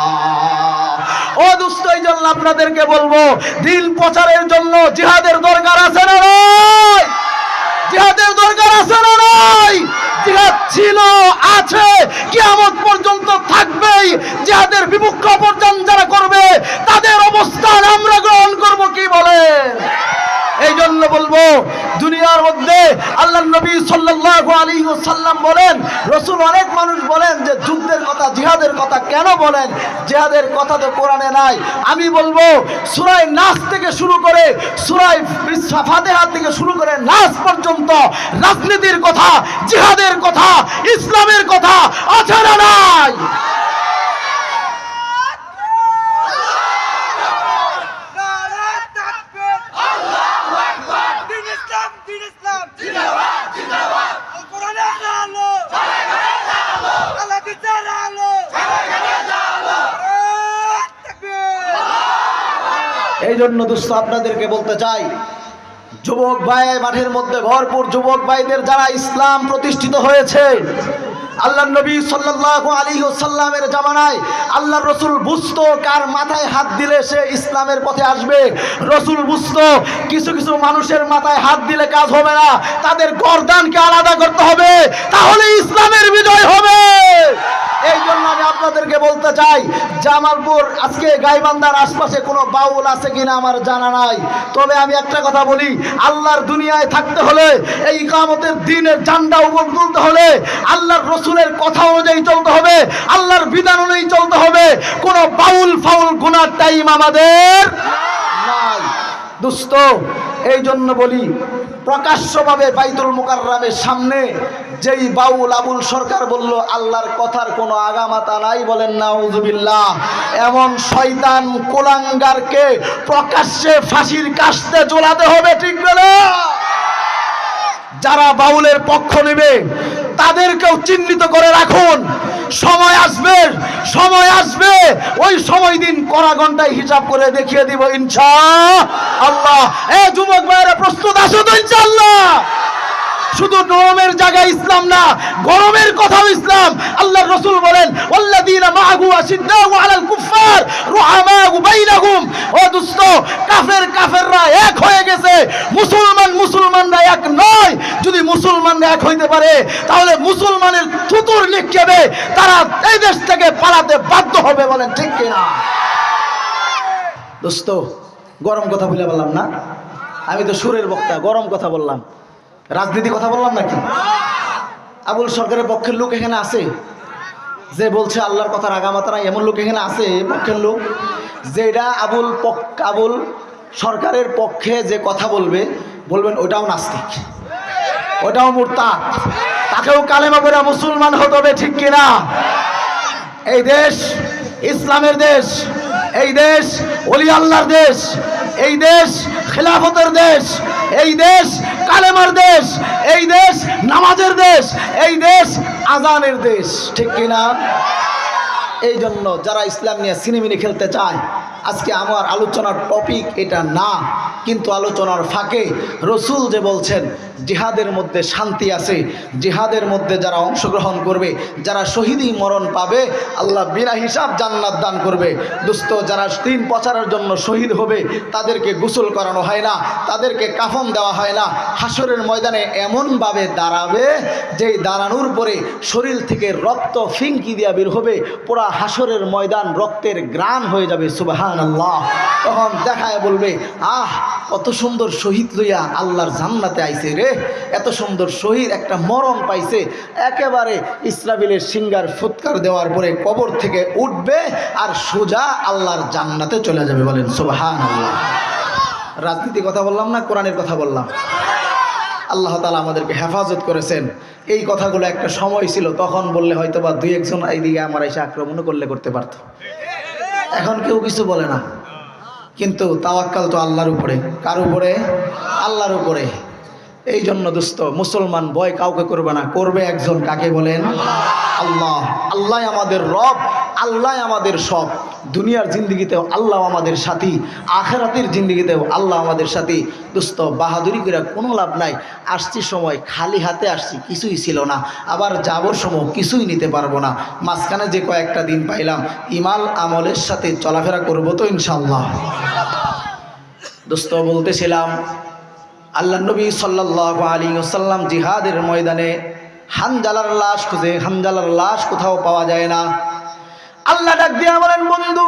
ও দোস্ত, এই জন্য আপনাদেরকে বলবো, দিন প্রচারের জন্য জিহাদের দরকার আছে না নাই? জিহাদের দরকার আছে না নাই? জিহাদ ছিল, আছে, কিয়ামত পর্যন্ত থাকবেই। জিহাদের বিপক্ষ অপরজন যারা করবে তাদের অবস্থান আমরা গ্রহণ করব। কি বলেন? এই জন্য বলবো, দুনিয়ার মধ্যে আল্লাহর নবী সাল্লাল্লাহু আলাইহি ওয়াসাল্লাম বলেন, রাসূল অনেক মানুষ বলেন যে যুদ্ধের কথা, জিহাদের কথা কেন বলেন? জিহাদের কথা তো কোরআনে নাই। আমি বলবো, সূরা নাস থেকে শুরু করে সূরা ফাতিহা থেকে শুরু করে নাস পর্যন্ত রাজনীতির কথা, জিহাদের কথা, ইসলামের কথা আছে না নাই? এই জন্য দোস্ত আপনাদেরকে বলতে চাই, যুবক ভাই মাঠের মধ্যে ভরপুর, যুবক ভাইদের যারা ইসলাম প্রতিষ্ঠিত হয়েছে, আল্লাহ নবী সাল্লাল্লাহু আলাইহি ওয়াসাল্লামের জামানায় আল্লাহ রসুল বুঝতো কার মাথায় হাত দিলে সে ইসলামের পথে আসবে। রসুল বুঝতো কিছু কিছু মানুষের মাথায় হাত দিলে কাজ হবে না, তাদের গর্দানকে আলাদা করতে হবে, তাহলে ইসলামের বিজয় হবে। এই জন্য আমি আপনাদেরকে বলতে চাই, জামালপুর আজকে গাইবান্ধার আশপাশে কোনো বাউল আছে কিনা আমার জানা নাই, তবে আমি একটা কথা বলি, আল্লাহর দুনিয়ায় থাকতে হলে, এই ইকামতের দ্বীনের ঝান্ডা উপর তুলতে হলে আল্লাহর রসুলের কথা অনুযায়ী চলতে হবে, আল্লাহর বিধান অনুযায়ী চলতে হবে। কোনো বাউল ফাউল গুনার টাইম আমাদের নাই দোস্ত। এই জন্য বলি, প্রকাশ্যভাবে বাইতুল মুকাররমের সামনে যেই বাউল আবুল সরকার বলল আল্লাহর কথার কোনো আগামাতা নাই, বলেন নাউজুবিল্লাহ, এমন শয়তান কুলাঙ্গারকে প্রকাশ্যে ফাঁসির কাস্তে ঝোলাতে হবে, ঠিক বলে? যারা বাউলের পক্ষ নেবে তাদেরকেও চিহ্নিত করে রাখুন। সময় আসবে, সময় আসবে, ওই সময় দিন কড়া ঘন্টায় হিসাব করে দেখিয়ে দিব ইনশাআল্লাহ। যুবক ভাইরা প্রস্তুত আছো তো ইনশাআল্লাহ? শুধু নরমের জায়গায় ইসলাম না, গরমের কথাও ইসলাম। আল্লাহর রাসূল বলেন, ওয়াল্লাযীনা মাআহু আশিদ্দাউ আলাল কুফফার রুহামাউ বাইনাহুম। ও দোস্ত, কাফেররা এক হয়ে গেছে, মুসলমানরা এক নয়। যদি মুসলমানরা এক হইতে পারে তাহলে মুসলমানের থুতুর নিক্ষেপে তারা এই দেশ থেকে পালাতে বাধ্য হবে, বলেন ঠিক কিনা? দোস্ত, গরম কথা বলে বললাম না, আমি তো সুরের বক্তা, গরম কথা বললাম, রাজনীতি কথা বললাম নাকি? আবুল সরকারের পক্ষের লোক এখানে আছে যে বলছে আল্লাহর কথার আগামাতা নাই, এমন লোক এখানে আছে পক্ষের লোক যেটা আবুল সরকারের পক্ষে যে কথা বলবেন ওটাও নাস্তিক, ওটাও মুরতাদ, তাকেও কালেমা পড়ে মুসলমান হতে হবে, ঠিক কিনা? এই দেশ ইসলামের দেশ, এই দেশ ওলি আল্লাহর দেশ, এই দেশ খেলাফতের দেশ, এই দেশ কালেমার দেশ, এই দেশ নামাজের দেশ, এই দেশ আজানের দেশ, ঠিক কিনা? এই জন্য যারা ইসলাম নিয়ে সিনেমিনি খেলতে চায়, আজকে আমার আলোচনার টপিক এটা না, কিন্তু আলোচনার ফাঁকে রসুল যে বলছেন জিহাদের মধ্যে শান্তি আছে, জিহাদের মধ্যে যারা অংশগ্রহণ করবে, যারা শহীদি মরণ পাবে, আল্লাহ বিনা হিসাব জান্নাত দান করবে। দোস্ত, যারা দিন প্রচারের জন্য শহীদ হবে তাদেরকে গোসল করানো হয় না, তাদেরকে কাফন দেওয়া হয় না, হাসরের ময়দানে এমনভাবে দাঁড়াবে যেই দাঁড়ানোর পরে শরীর থেকে রক্ত ফিঙ্কি দিয়া বের হবে, পুরা হাসরের ময়দান রক্তের গ্রাণ হয়ে যাবে, সুবহানাল্লাহ। তখন দেখায় বলবে, আহ কত সুন্দর শহীদ লইয়া আল্লাহর জান্নাতে আইছে রে, এত সুন্দর শহীদ একটা মরণ পাইছে। একেবারে ইসরাফিলের সিঙ্গার ফুৎকার দেওয়ার পরে কবর থেকে উঠবে আর সোজা আল্লাহর জান্নাতে চলে যাবে, বলেন সুবহানাল্লাহ। রাজনীতি কথা বললাম না, কোরআনের কথা বললাম। আল্লাহ তাআলা আমাদেরকে হেফাজত করেছেন। এই কথাগুলো একটা সময় ছিল, তখন বললে হয়তো বা দুই একজন এইদিকে আমার এসে আক্রমণ করতে পারত। এখন কেউ কিছু বলে না, কিন্তু তাওয়াক্কাল তো আল্লাহর উপরে। কার উপরে? আল্লাহর উপরে। এই জন্য দোস্ত, মুসলমান ভয় কাউকে করবে না, করবে একজন, কাকে বলেন? আল্লাহ। আল্লাহ আমাদের রব, আল্লাহ আমাদের সব। দুনিয়ার জিন্দগিতেও আল্লাহ আমাদের সাথী, আখিরাতের জিন্দগিতেও আল্লাহ আমাদের সাথী। দোস্ত, বাহাদুরি করে কোনো লাভ নাই। আসছি সময় খালি হাতে আসছি, কিছুই ছিল না, আবার যাবার সময় কিছুই নিতে পারবো না। মাঝখানে যে কয়েকটা দিন পাইলাম, ইমাল আমলের সাথে চলাফেরা করবো তো ইনশাল্লাহ। দোস্ত, বলতেছিলাম আল্লাহ নবী সাল্লাল্লাহু আলাইহি ওয়াসাল্লাম জিহাদের ময়দানে হানজালার লাশ খুঁজে, হানজালার লাশ কোথাও পাওয়া যায় না। আল্লাহ ডাক দিয়া বলেন, বন্ধু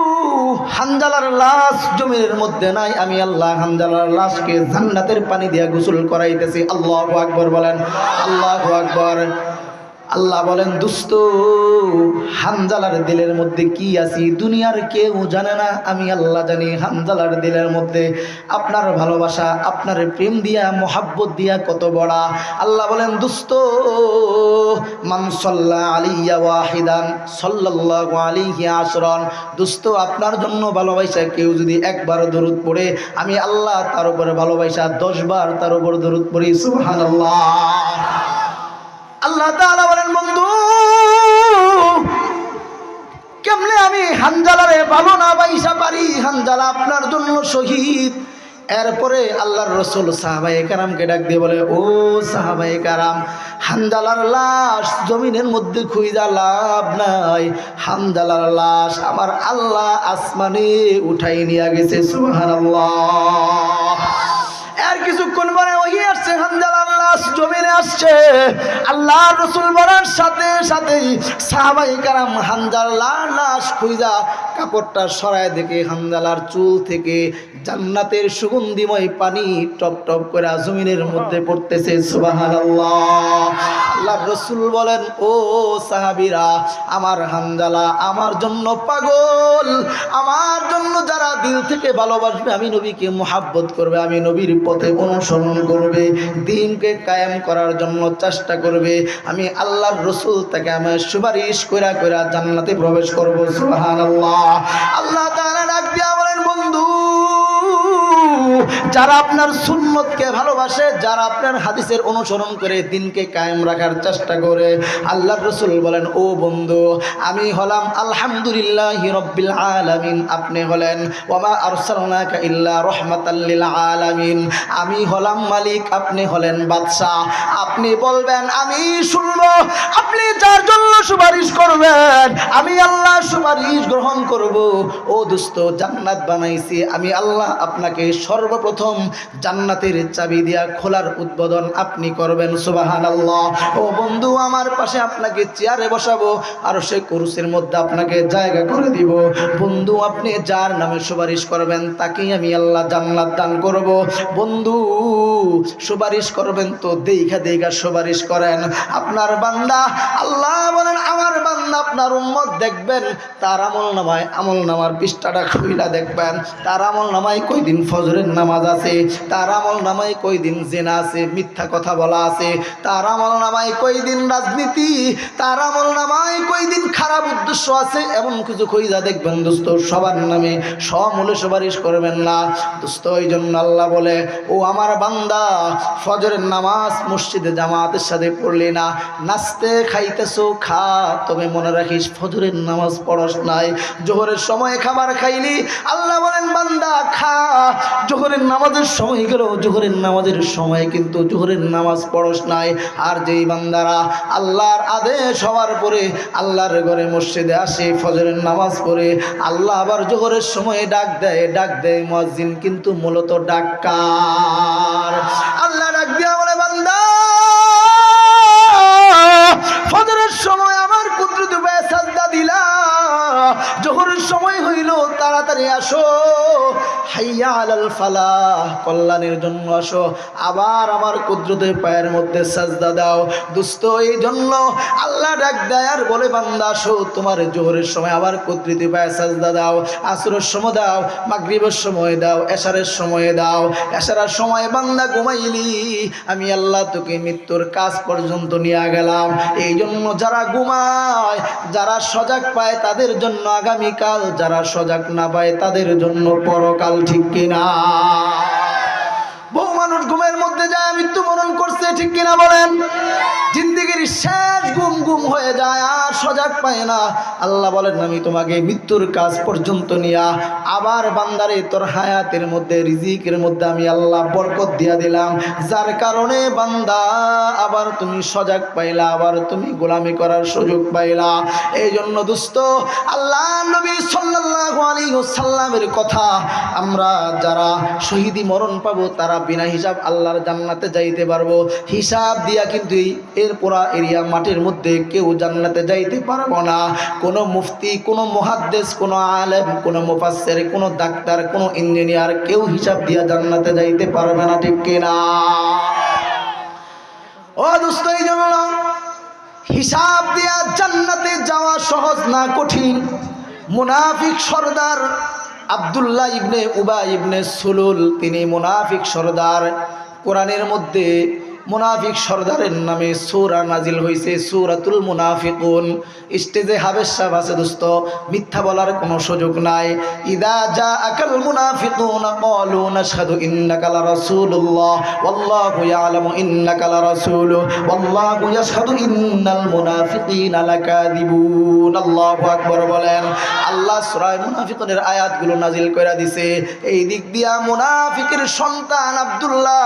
হানজালার লাশ জমিনের মধ্যে নাই, আমি আল্লাহ হানজালার লাশকে জান্নাতের পানি দিয়া গোসল করাইতেছি। আল্লাহু আকবার বলেন, আল্লাহু আকবার। আল্লাহ বলেন, দুস্থ হানজালার দিলের মধ্যে কি আছে দুনিয়ার কেউ জানে না, আমি আল্লাহ জানি। হানজালার দিলের মধ্যে আপনার ভালোবাসা, আপনার প্রেম দিয়া, মোহাব্বত দিয়া কত বড়। আল্লাহ বলেন, দুস্থ মান সাল্লা আলাইয়া ওয়াহিদান সাল্লাল্লাহু আলাইহি আশরান। দুস্থ, আপনার জন্য ভালোবাসা কেউ যদি একবার দরুদ পড়ে, আমি আল্লাহ তার উপরে ভালোবাসা 10 বার তার উপর দরুদ পড়ি, সুবহানাল্লাহ। আল্লাহ তাআলা বলেন, বন্ধু কেমনে আমি হানজালারে ভালো না বাইসা পারি? হানজালা আপনার জন্য শহীদ। এরপরে আল্লাহর রসুল সাহাবায়ে কেরামকে ডাক দিয়ে বলে, ও সাহাবায়ে কেরাম, হানজালার লাশ জমিনের মধ্যে খুঁজা লাভ নাই। হানজালার লাশ আমার আল্লাহ আসমানে উঠাই নিয়ে গেছে। সুবহানাল্লাহ। আর কিছুক্ষণ পরে ওই আসছে, হানজালার লাশ জমিনে আসছে। আল্লাহর রাসূল বলার সাথে সাথেই সাহাবায়ে কেরাম হানজালার লাশ খুঁজা কাপড়টা সরায় দেখে হানজালার চুল থেকে জান্নাতের সুগন্ধিময় পানি টপ টপ করে জমিনের মধ্যে পড়তেছে। সুবহানাল্লাহ। আল্লাহর রাসূল বলেন, ও সাহাবীরা, আমার হানজালা আমার জন্য পাগল। আমার জন্য যারা দিল থেকে ভালোবাসবে, আমি নবীকে মুহাব্বত করবে, আমি নবীর পথে অনুসরণ করবে, দ্বীনকে কায়েম করার জন্য চেষ্টা করবে, আমি আল্লাহর রাসূল তাকে আমার সুপারিশ কইরা কইরা জান্নাতে প্রবেশ করব। সুবহানাল্লাহ। আল্লাহ তাআলা ডাক দিয়া বলেন, বন্ধু, যারা আপনার সুন্নতকে ভালোবাসে, যারা আপনার হাদিসের অনুসরণ করে দ্বীনকে কায়েম রাখার চেষ্টা করে, আল্লাহর রাসূল বলেন, ও বন্ধু, আমি হলাম আলহামদুলিল্লাহি রাব্বিল আলামিন, আপনি হলেন ওয়ামা আরসালনাকা ইল্লা রাহমাতাল লিল আলামিন। আমি হলাম মালিক, আপনি হলেন বাদশা। আপনি বলবেন, আমি শুনবো। আপনি যার জন্য সুপারিশ করবেন, আমি আল্লাহ সুপারিশ গ্রহণ করব। ও দোস্ত, জান্নাত বানাইছি আমি আল্লাহ, আপনাকে সর্বপ্রথম জান্নাতের চাবি দিয়া খোলার উদ্বোধন আপনি করবেন। সুবহানাল্লাহ। ও বন্ধু, আমার পাশে আপনাকে চেয়ারে বসাবো, আর সেই কুরসির মধ্যে আপনাকে জায়গা করে দিব। বন্ধু, আপনি যার নামে সুপারিশ করবেন তাকেই আমি আল্লাহ জান্নাত দান করব। বন্ধু, সুপারিশ করবেন তো দেখা দেখা সুপারিশ করেন। আপনার বান্দা, আল্লাহ বলেন, আমার বান্দা আপনার উম্মত দেখবেন, তার আমল নামার পৃষ্ঠাটা খুইলা দেখবেন, তার আমল নামায় কয়দিন ফজরের নামাজ আছে, তার আমল নামায় কয়দিন জিনা আছে, মিথ্যা কথা বলা আছে, তার আমল নামায় কয়দিন রাজনীতি, তার আমল নামায় কয়দিন খারাপ উদ্দেশ্য আছে, এমন কিছু খুঁজা দেখবেন। দোস্ত, সবার নামে সমূলে সুপারিশ করবেন না দোস্ত। এই জন্য আল্লাহ বলে, ও আমার বান্দা, ফজরের নামাজ মসজিদে জামাতের সাথে পড়লি না, নাচতে খাইতেছো খা, তবে মনে রাখিস ফজরের নামাজ পড়স নাই। জোহরের সময় খাবার খাইলি, আল্লাহ বলেন, বান্দা খা, জোহরের নামাজের সময় গেল, জোহরের নামাজের সময় কিন্তু জোহরের নামাজ পড়স নাই। আর যেই বান্দারা আল্লাহর আদেশ হওয়ার পরে আল্লাহর ঘরে মসজিদে আসে, ফজরের নামাজ পড়ে, আল্লাহ আবার জোহরের সময় ডাক দেয় মুয়াজ্জিন, কিন্তু মূলত ডাক্কার। আল্লাহ ডাক দিয়া বলে, বান্দা, ফজরের সময় আমার কুদরতি পায়ে সাজদা দিলা, জোহরের সময় হইল, তাড়াতাড়ি আসো, হাইয়া আলাল ফালাহ, কল্যাণের জন্য আসো, আবার আমার কুদরতি পায়ের মধ্যে সাজদা দাও। দোস্ত, এই জন্য আল্লাহ ডাক দেয় আর বলে, বান্দা আসো, তোমার জোহরের সময় আবার কুদরতি পায়ে সাজদা দাও, আসরের সময় দাও, মাগরিবের সময় দাও, এশারের সময় দাও। এশারের সময় বান্দা ঘুমাইলি, আমি আল্লাহ তোকে মৃত্যুর কাজ পর্যন্ত নিয়ে গেলাম। এই জন্য যারা ঘুমায়, যারা সজাগ পায় তাদের জন্য আগামীকাল, যারা সজাগ না পায় তাদের জন্য পরকাল। ঠিক কিনা? বহু মানুষ ঘুমের মধ্যে যায় মৃত্যুবরণ করছে, ঠিক কিনা বলেন? জিন্দেগির শেষ গুম হয়ে যায়, আর সজাগ পায় না। আল্লাহ বলেন, আমি তোমাকে মৃত্যুর কাজ পর্যন্ত নিয়া আবার বান্দারে তোর হায়াতের মধ্যে, রিজিকের মধ্যে আমি আল্লাহ বরকত দিয়া দিলাম, যার কারণে বান্দা আবার তুমি সজাগ পাইলা, আবার তুমি গোলামি করার সুযোগ পাইলা। এই জন্য দোস্ত, আল্লাহ নবী সাল্লাল্লাহু আলাইহি ওয়াসাল্লামের কথা, আমরা যারা শহীদি মরণ পাবো তারা বিনা হিসাব আল্লাহর জান্নাতে যাইতে পারবো। হিসাব দিয়া কিন্তু এর পুরা এরিয়া মাটির মধ্যে কেউ জান্নাতে যাইতে পারবো না। কোনো মুফতি, কোনো মুহাদ্দিস, কোনো আলেম, কোনো মুফাসসির, কোনো ডাক্তার, কোনো ইঞ্জিনিয়ার কেউ হিসাব দিয়া জান্নাতে যাইতে পারবে না। ঠিক কিনা? ও দোস্ত, এই জন্য হিসাব দিয়া জান্নাতে যাওয়া সহজ না, কঠিন। মুনাফিক সরদার আব্দুল্লাহ ইবনে উবাই ইবনে সুলুল, তিনি মুনাফিক সরদার। কোরআনের মধ্যে মুনাফিক সর্দারের নামে সূরা নাজিল হয়েছে, সূরাতুল মুনাফিকুন। স্টেজে হাবেশ সাহেব আছে দোস্ত, মিথ্যা বলার কোনো সুযোগ নাই। ইদা জাআকাল মুনাফিকুনা ক্বালু নাশহাদু ইন্নাকা লারাসূলুল্লাহ ওয়াল্লাহু ইয়ালামু ইন্নাকা লারাসূলুহু ওয়াল্লাহু ইয়াশহাদু ইন্নাল মুনাফিকিনা লাকাযিবুন। আল্লাহু আকবার বলেন। আল্লাহ সূরা মুনাফিকুনের আয়াতগুলো নাজিল কইরা দিছে। এই দিক দিয়া মুনাফিকের সন্তান আব্দুল্লাহ,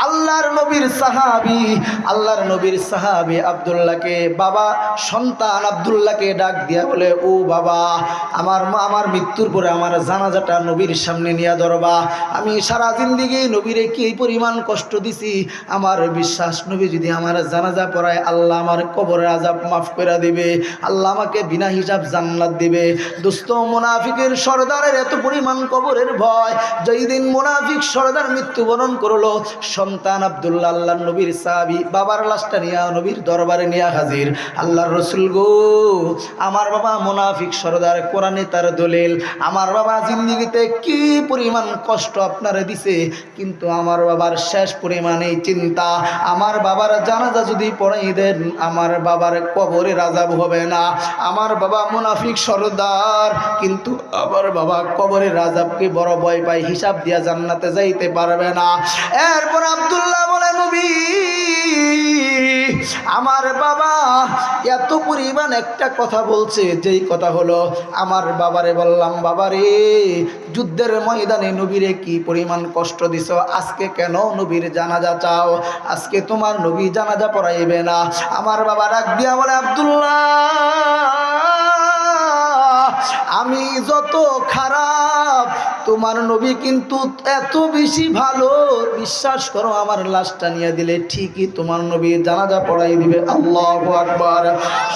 আল্লাহর নবীর সাহাবী আব্দুল্লাহকে বাবা, সন্তান আব্দুল্লাহকে ডাক দিয়া বলে, ও বাবা, আমার মৃত্যুর পরে আমার জানাজাটা নবীর সামনে নিয়ে ধরবা। আমি সারা জিন্দেগি নবীরে কি পরিমাণ কষ্ট দিছি, আমার বিশ্বাস নবী যদি আমার জানাজা পড়ায় আল্লাহ আমার কবরের আযাব মাফ করে দিবে, আল্লাহ আমাকে বিনা হিসাব জান্নাত দিবে। দোস্ত, মুনাফিকের সর্দারের এত পরিমাণ কবরের ভয়, যেই দিন মুনাফিক সর্দার মৃত্যুবরণ করলো, সন্তান আব্দুল্লাহ আল্লাহর নবীর সাহাবী বাবার লাশটা নিয়ে নবীর দরবারে নিয়ে হাজির। আল্লাহর রাসূল গো, আমার বাবা মুনাফিক সর্দার, কোরআনে তার দলিল, আমার বাবা জিন্দেগিতে কি পরিমাণ কষ্ট আপনারা দিছে, কিন্তু আমার বাবার শেষ পরিমাণে চিন্তা, আমার বাবার জানাজা যদি পড়াই দেন আমার বাবার কবরের আযাব হবে না। আমার বাবা মুনাফিক সর্দার, কিন্তু আমার বাবা কবরের আযাবকে বড় ভয় পায়, হিসাব দিয়া জান্নাতে যাইতে পারবে না। এরপর আব্দুল্লাহ বলে, নবী, আমার বাবা এত পরিমাণ একটা কথা বলছে, যেই কথা হলো, আমার বাবারে বললাম, বাবারে যুদ্ধের ময়দানে নবীরে কি পরিমাণ কষ্ট দিছ, আজকে কেন নবীর জানাজা চাও, আজকে তোমার নবী জানাজা পড়াইবে না। আমার বাবা ডাক দিয়া বলে, আব্দুল্লাহ, আমি যত খারাপ, তোমার নবী কিন্তু এত বেশি ভালো। বিশ্বাস করো, আমার লাশটা নিয়ে দিলে ঠিকই তোমার নবী জানাজা পড়াই দিবে। আল্লাহু আকবার।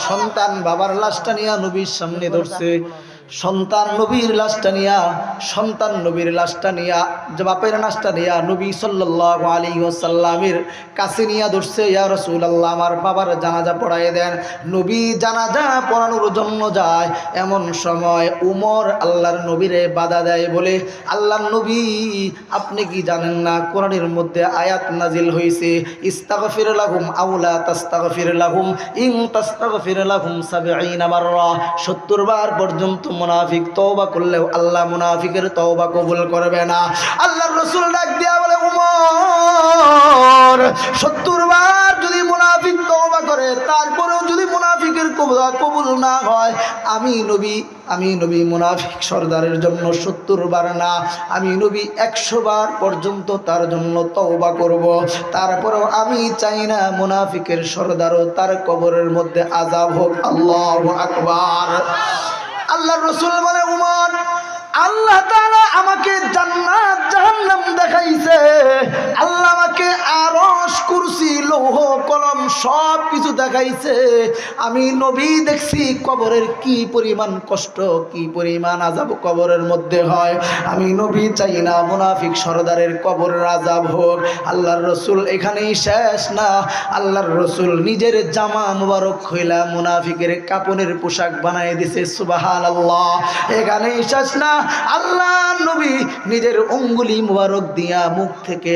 সন্তান বাবার লাশটা নিয়ে নবীর সামনে ধরছে, সন্তান নবীর লাশটা নিয়া বাপের লাশটা নিয়া নবী সাল্লাল্লাহু আলাইহি ওয়াসাল্লামের কাছে নিয়ে ধরছে, ইয়া রাসূলুল্লাহ, আমার বাবার জানাজা পড়ায় দেন। নবী জানাজা পড়ানোর জন্য যায়, এমন সময় উমর আল্লাহর নবীরে বাধা দেয়, বলে, আল্লাহর নবী, আপনি কি জানেন না কোরআনের মধ্যে আয়াত নাজিল হয়েছে, ইস্তাগফির লাহুম আও লা তাস্তাগফির লাহুম ইন তাস্তাগফির লাহুম ৭০ মাররা, ৭০ বার পর্যন্ত মুনাফিক তওবা করলেও আল্লাহ মুনাফিকের তওবা কবুল করবে না। আল্লাহর রাসূল ডাক দিয়া বলে, উমর, ৭০ বার যদি মুনাফিক তওবা করে, তারপরেও যদি মুনাফিকের কবুল না হয়, আমি নবী মুনাফিক সর্দারের জন্য ৭০ বার না, আমি নবী ১০০ বার পর্যন্ত তার জন্য তওবা করব। তারপরেও আমি চাই না মুনাফিকের সর্দারও তার কবরের মধ্যে আযাব হোক। আল্লাহু আকবার। আল্লাহর রাসূল বলে, উমর, আল্লাহ তাআলা আমাকে জান্নাত জাহান্নাম দেখাইছে, আল্লাহ আমাকে আরশ, কুরসি, লৌহ কলম সব কিছু দেখাইছে, আমি নবী দেখছি কবরের কি পরিমাণ কষ্ট, কি পরিমাণ আযাব কবরের মধ্যে হয়। আমি নবী চাই না মুনাফিক সর্দারের কবরের আযাব হোক। আল্লাহর রাসূল এখানেই শেষ না, আল্লাহর রাসূল নিজের জামা মুবারক খইলা মুনাফিকের কাপনের পোশাক বানায় দিছে। সুবহানাল্লাহ। এখানেই শেষ না, আল্লাহ নবী নিজের অঙ্গুলি মুবারক দিয়া মুখ থেকে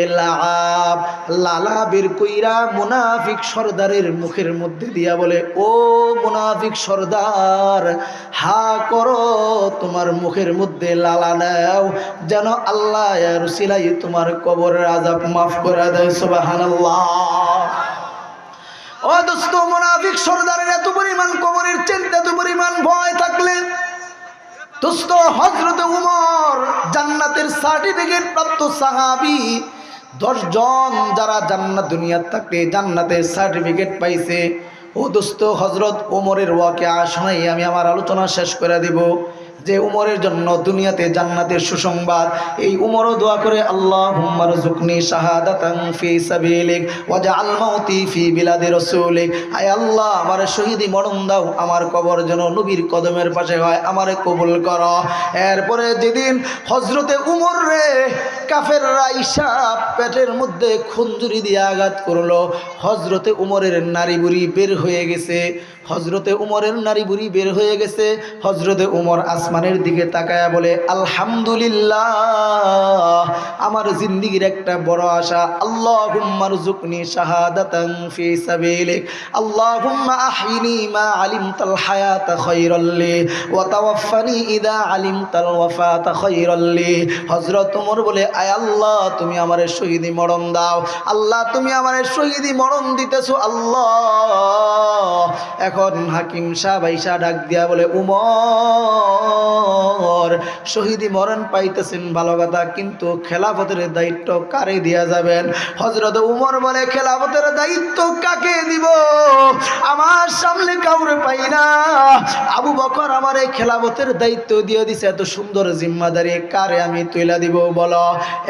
লালা বের কইরা মুনাফিক সর্দারের মুখের মধ্যে দিয়া বলে, ও মুনাফিক সর্দার, হা করো, তোমার মুখের মধ্যে লালা নাও, যেন আল্লাহ এর উসিলাই তোমার কবরের আযাব মাফ করে দেয়। সুবহানাল্লাহ। ও দোস্ত, মুনাফিক সর্দারের এত পরিমাণ কবরের চিন্তা, এত পরিমাণ ভয় থাকলে দোস্ত, হযরত উমর জান্নাতের সার্টিফিকেট প্রাপ্ত সাহাবী 10 জন যারা জান্নাত দুনিয়ার থাকতে জান্নাতের সার্টিফিকেট পাইছে। ও দোস্ত, হযরত উমরের ওয়াকিয়া শোনাই আমি আমার আলোচনা শেষ করে দিব, যে উমরের জন্য দুনিয়াতে জান্নাতের সুসংবাদ। এই উমরও দোয়া করে, আল্লাহুম্মা রযুকনি শাহাদাতান ফি সাবিলিক ওয়াজআল মাউতি ফি বিলাদি রাসূলিক, আয় আল্লাহ, আমার শহীদি মরণ দাও, আমার কবর যেন নবীর কদমের পাশে হয়, আমারে কবুল করো। এরপরে যেদিন হযরতে উমর রে কাফেররা আইসা পেটের মধ্যে খুনজুরি দিয়ে আঘাত করলো, হযরতে উমরের নারী বুড়ি বের হয়ে গেছে, হযরতে উমরের নারী বুড়ি বের হয়ে গেছে। হযরতে উমর আসমানের দিকে তাকায়া বলে, আলহামদুলিল্লাহ, আমার জিন্দেগীর একটা বড় আশা, আল্লাহুম্মা রযুকনি শাহাদাতান ফি সাবিলিক, আল্লাহুম্মা আহইনি মা আলিমতাল হায়াতা খায়রাল লি ওয়া তাওয়াফফানি ইযা আলিমতাল ওয়াফাতা খায়রাল লি। হযরত ওমর বলে, আয় আল্লাহ তুমি আমারে শহীদি মরণ দাও, আল্লাহ তুমি আমারে শহীদি মরণ দিতেছো আল্লাহ। এখন হাকিম সাহেব আইসা ডাক দিয়া বলে, উমর শহীদি মরণ পাইতেছেন ভালো কথা, কিন্তু খেলাফতের দায়িত্ব কারে দিয়া যাবেন? হযরত উমর বলে, খেলাফতের দায়িত্ব কাকে দিব? আমার সামনে কাউরে পাই না। আবু বকর আমার এই খেলাফতের দায়িত্ব দিয়ে দিছে, এত সুন্দর জিম্মাদারি কারে আমি তুইলা দিব বলো?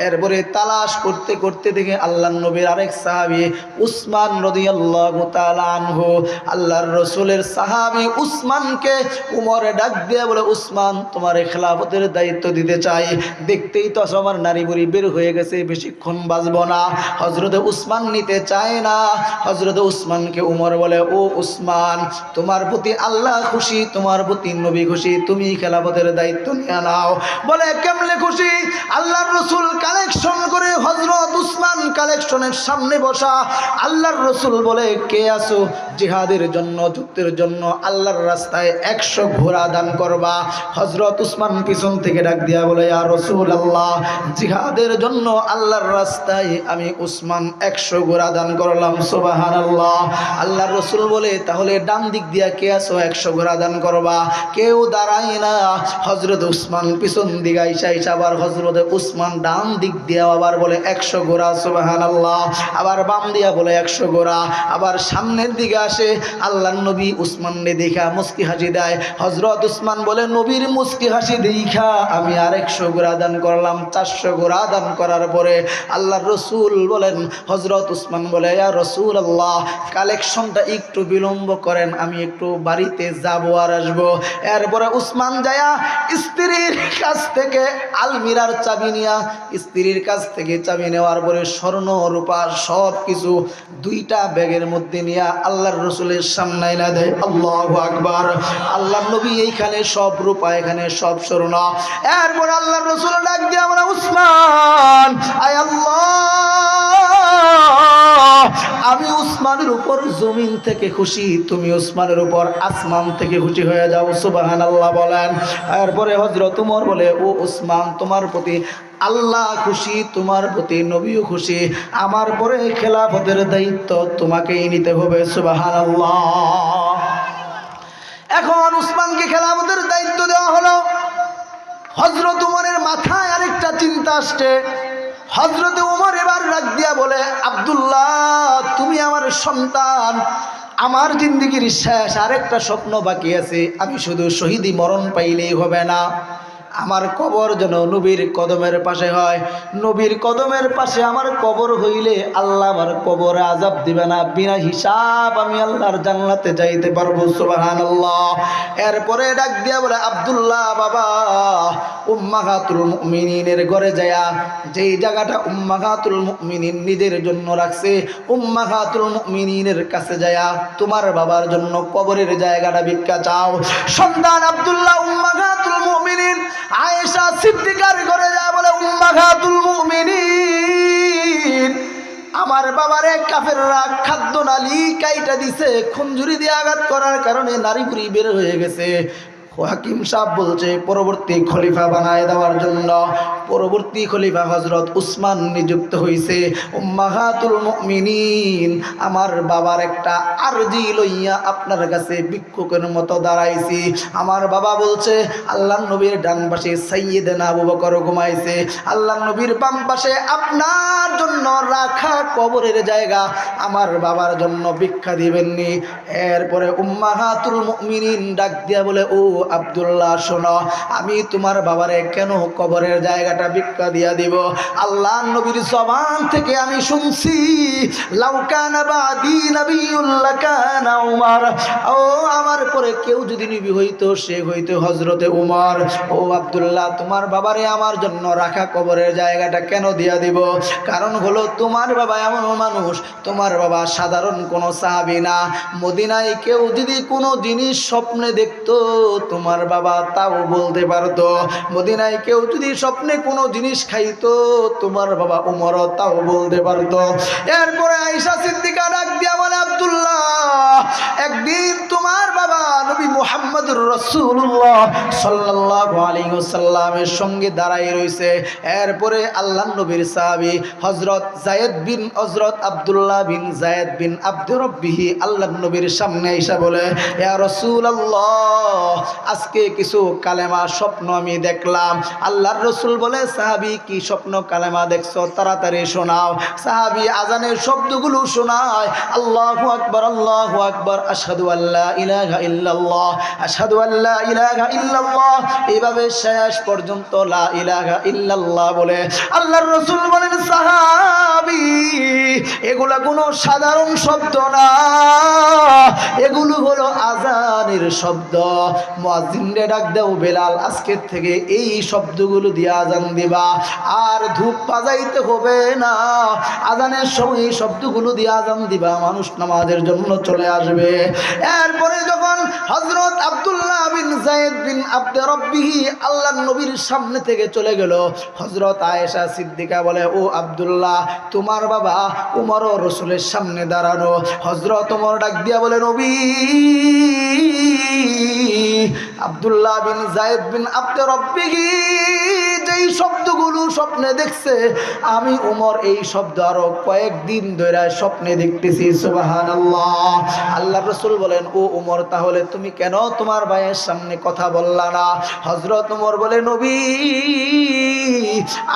এরপরে তালাশ করতে করতে দেখে আল্লাহর নবীর আরেক সাহাবী উসমান রাদিয়াল্লাহু তাআলা আনহু, আল্লাহর রাসূলের সাহাবী উসমানকে উমরে ডাক দিয়ে বলে, উসমান তোমার খেলাফতের দায়িত্ব দিতে চাই। দেখতেই তো আমার নারী বুড়ি বের হয়ে গেছে, বেশিক্ষণ বাঁচব না। হযরতে উসমান নিতে চায় না। হযরতে উসমানকে উমর বলে, ও উসমান তোমার প্রতি আল্লাহ খুশি, তোমার প্রতি নবী খুশি, তুমি খেলাফতের দায়িত্ব নিয়ে নাও। বলে, কেমনে খুশি? আল্লাহর রাসূল কালেকশন করে, হযরত উসমান কালেকশনের সামনে বসা। আল্লাহর রাসূল বলে, কে আসো জিহাদের জন্য, যুদ্ধের জন্য আল্লাহর রাস্তায় 100 ঘোড়া দান করবা? হযরত উসমান পিছন থেকে ডাক দিয়া বলে, ইয়া রাসূলুল্লাহ জিহাদের জন্য আল্লাহর রাস্তায় আমি উসমান 100 ঘোড়া দান করলাম। সুবহানাল্লাহ। আল্লাহর রাসূল বলে, তাহলে ডান দিক দিয়া কে আসো 100 ঘোড়া দান করবা? কেউ দাঁড়ায় না। হযরত উসমান পিছন দিকে আইসা আবার হযরত উসমান ডান দিক দিয়া আবার বলে 100 ঘোড়া। সুবহানাল্লাহ। আবার বাম দিয়া বলে 100 ঘোড়া। আবার সামনের দিকে আসে, আল্লাহর নবী উসমানকে দেখা মুস্কি হাসি দেয়। হযরত উসমান বলে, নবীর মুস্কি হাসি দেখা আমি আর 100 ঘোড়া দান করলাম। 400 ঘোড়া দান করার পরে আল্লাহর রাসূল বলেন, হযরত উসমান বলে, ইয়া রাসূলুল্লাহ কালেকশনটা একটু বিলম্ব করেন, আমি একটু বাড়িতে যাব আর আসবো। এরপরে উসমান যায়া স্ত্রীর কাছ থেকে আলমিরার চাবি নিয়া, স্ত্রীর কাছ থেকে চাবি নেওয়ার পরে স্বর্ণ রূপা সব কিছু 2টা ব্যাগের মধ্যে নিয়া আল্লাহর রাসূলের সামনে এনে দেয়। আল্লাহু আকবার। আল্লাহর নবী এইখানে সব রূপা, এখানে সব স্বর্ণ। এরপর আল্লাহর রাসূল ডাক দিয়া বলে, উসমান আয় আল্লাহ, আমি উসমানের উপর জমিন থেকে খুশি, তুমি উসমানের উপর আসমান থেকে খুশি হয়ে যাও। সুবহানাল্লাহ বলেন। এরপরে হযরত ওমর বলে, ও উসমান তোমার প্রতি আল্লাহ খুশি, তোমার প্রতি নবীও খুশি, আমার পরে খেলাফতের দায়িত্ব তোমাকেই নিতে হবে। সুবহানাল্লাহ। এখন উসমানকে খেলাফতের দায়িত্ব দেওয়া হলো। হযরত ওমরের মাথায় আরেকটা চিন্তা আসছে। হযরত ওমর এবার ডাক দিয়া বলে, আব্দুল্লাহ তুমি আমার সন্তান, আমার জিন্দেগির শেষ আরেকটা স্বপ্ন বাকি আছে, আমি শুধু শহীদি মরণ পাইলেই হবে না, আমার কবর যেন নবীর কদমের পাশে হয়। নবীর কদমের পাশে আমার কবর হইলে আল্লাহ আমার কবরে আযাব দিবে না, বিনা হিসাব আমি আল্লাহর জান্নাতে যাইতে পারবো। সুবহানাল্লাহ। এরপরে ডাক দিয়া বলে, আব্দুল্লাহ বাবা উম্মাহাতুল মুমিনিনের ঘরে যায়া, যেই জায়গাটা উম্মাহাতুল মুমিনিন নিজের জন্য রাখছে, উম্মাহাতুল মুমিনিনের কাছে যায়া তোমার বাবার জন্য কবরের জায়গাটা ভিক্ষা চাও। সন্তান আব্দুল্লাহ উম্মাহাতুল মুমিনিন আয়েশা সিদ্দিকার ঘরে যায়, বলে উম্মাহাতুল মুমিনিন আমার বাবারে কাফেররা খাদ্য নালি কাইটা দিছে, খুনজুরি দিয়ে আঘাত করার কারণে নারী বুড়ি বের হয়ে গেছে। হাকিম সাহেব বলছে পরবর্তী খলিফা বানায় দেওয়ার জন্য পরবর্তী খলিফা হযরত উসমান নিযুক্ত হয়েছে। উম্মাহাতুল মুমিনিন আমার বাবার একটা আরজি লইয়া আপনার কাছে ভিক্ষুকের মতো দাঁড়াইছি। আমার বাবা বলছে আল্লাহর নবীর ডান পাশে সাইয়্যিদনা আবু বকর ঘুমাইছে, আল্লাহর নবীর বাম পাশে আপনার জন্য রাখা কবরের জায়গা, আমার বাবার জন্য ভিক্ষা দিবেননি। এরপরে উম্মাহাতুল মুমিনিন ডাক দিয়া বলে, ও আব্দুল্লাহ শোনো, আমি তোমার বাবারে কেন কবরের জায়গাটা ভিক্ষা দিয়া দিব? আল্লাহর নবীর জবান থেকে আমি শুনছি, লাউ কানা বাদি নবিয়্যুল লাকানা উমর, ও আমার পরে কেউ যদি নবী হইতো সে হইতো হযরতে উমর। ও আব্দুল্লাহ তোমার বাবারে আমার জন্য রাখা কবরের জায়গাটা কেন দিয়া দিব? কারণ হলো তোমার বাবা এমন মানুষ, তোমার বাবা সাধারণ কোনো সাহাবী না। মদিনায় কেউ যদি কোনো জিনিস স্বপ্নে দেখতো তোমার বাবা তাও বলতে পারতো। মদিনায় কেউ যদি স্বপ্নে কোনো জিনিস খাইতো তোমার বাবা উমরও তাও বলতে পারতো। এরপরে আয়েশা সিদ্দিকা ডাক দিয়া বলে, আব্দুল্লাহ, একদিন তোমার বাবা নবী মুহাম্মদুর রাসূলুল্লাহ সাল্লাল্লাহু আলাইহি ওয়াসাল্লামের সঙ্গে দাঁড়ায় রইছে। এরপরে আল্লাহর নবীর সাহাবী হযরত আব্দুল্লাহ বিন যায়েদ বিন আব্দুর রাব্বিহি আল্লাহর নবীর সামনে এসে বলে, ইয়া রাসূলুল্লাহ, আজকে কিছু কালেমা স্বপ্ন আমি দেখলাম। আল্লাহর রাসূল বলে, সাহাবী কি স্বপ্ন কালেমা দেখছো? তাড়াতাড়ি শোনাও। সাহাবী আজানের শব্দগুলো শোনায়, আল্লাহু আকবার, আল্লাহু আকবার, আশহাদু আল্লা ইলাহা ইল্লাল্লাহ, আশহাদু আল্লা ইলাহা ইল্লাল্লাহ, এইভাবে শেষ পর্যন্ত লা ইলাহা ইল্লাল্লাহ বলে আল্লাহর রাসূল বলেন, সাহাবী, এগুলা কোনো সাধারণ শব্দ না, এগুলো হলো আজানের শব্দ। মুয়াজ্জিনরে ডাক দাও, বেলাল, আজকের থেকে এই শব্দগুলো দিয়ে আজান দিবা, আর ধূপ বাজাইতে হবে না। আজানের সময় এই শব্দগুলো দিয়ে আজান দিবা, মানুষ নামাজের জন্য চলে আসবে। এরপরে যখন হযরত আব্দুল্লাহ বিন যায়েদ বিন আব্দুর রাব্বিহি আল্লাহর নবীর সামনে থেকে চলে গেল, হযরত আয়েশা সিদ্দিকা বলে, ও আব্দুল্লাহ, তোমার বাবা উমরও রাসূলের সামনে দাঁড়ানো। হযরত ওমর ডাক দিয়া বলে, নবী, আব্দুল্লাহ বিন যায়েদ বিন আব্দুর রাব্বিহি যেই শব্দগুলো স্বপ্নে দেখছে, আমি উমর এই শব্দ আরো কয়েকদিন ধরে স্বপ্নে দেখতেছি। সুবহানাল্লাহ। আল্লাহর রাসূল বলেন, ও উমর, তাহলে তুমি কেন তোমার ভাইয়ের সামনে কথা বললা না? হযরত উমর বলে, নবী,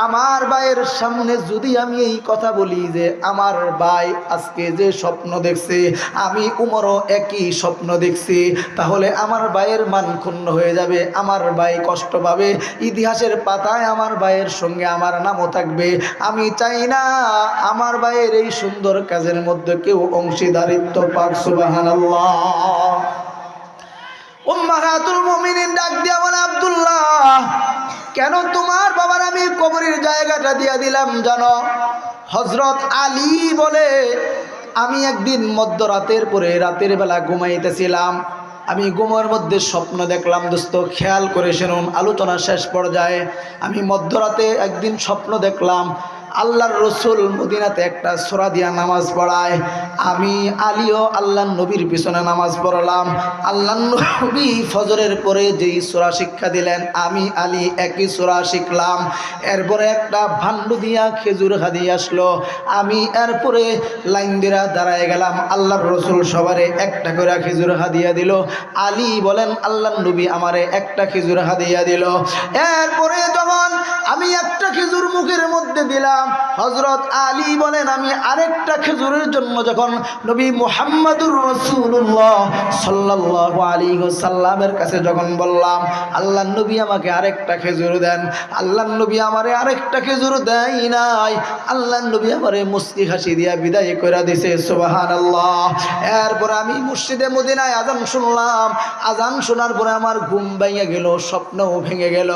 আমার ভাইয়ের সামনে যদি আমি এই কথা বলি যে আমার ভাই আজকে যে স্বপ্ন দেখছে আমি উমরও একই স্বপ্ন দেখছি, তাহলে আমার ভাইয়ের মান ক্ষুণ্ণ হয়ে যাবে, আমার ভাই কষ্ট পাবে, ইতিহাসের পাতায় আমার ভাইয়ের সঙ্গে আমার নামও থাকবে। আমি চাই না আমার ভাইয়ের এই সুন্দর কাজের মধ্যে কেউ অংশীদারিত্ব পাক। সুবহানাল্লাহ। উম্মাহাতুল মুমিনিন ডাক দিয়া বলে, আব্দুল্লাহ, কেন তোমার বাবার আমি কবরের জায়গাটা দিয়া দিলাম জানো? হযরত আলী বলে, আমি একদিন মধ্যরাতের পরে রাতের বেলা ঘুমাইতেছিলাম, আমি ঘুমের মধ্যে স্বপ্ন দেখলাম। দোস্ত, খেয়াল করে শুনুন, আলোচনা শেষ পর্যায়ে। আমি মধ্যরাতে একদিন স্বপ্ন দেখলাম আল্লাহর রসুল মদিনাতে একটা সূরা দিয়া নামাজ পড়ায়, আমি আলীও আল্লাহর নবীর পিছনে নামাজ পড়লাম। আল্লাহর নবী ফজরের পরে যেই সূরা শিক্ষা দিলেন, আমি আলী একই সূরা শিখলাম। এরপরে একটা ভান্ডু দিয়া খেজুর হাদিয়ে আসলো, আমি এরপরে লাইন দিয়া দাঁড়ায় গেলাম। আল্লাহর রসুল সবারে একটা করে খেজুর হাদিয়া দিল। আলী বলেন, আল্লাহর নবী আমারে একটা খেজুর হাদিয়া দিল। এরপরে যখন আমি একটা খেজুর মুখের মধ্যে দিলাম, হযরত আলী বলেন, আমি আরেকটা খেজুরের জন্য যখন নবী মুহাম্মদুর রাসূলুল্লাহ সাল্লাল্লাহু আলাইহি ওয়াসাল্লামের কাছে যখন বললাম, আল্লাহর নবী আমাকে আরেকটা খেজুর দেন, আল্লাহর নবী আমারে আরেকটা খেজুর দেয় নাই, আল্লাহর নবী আমারে মুস্কি হাসি দিয়া বিদায় করে দিয়েছে। সুবহানাল্লাহ। এরপর আমি মসজিদে মদিনায় আজান শুনলাম, আজান শোনার পরে আমার ঘুম ভেঙে গেল, স্বপ্নও ভেঙে গেল।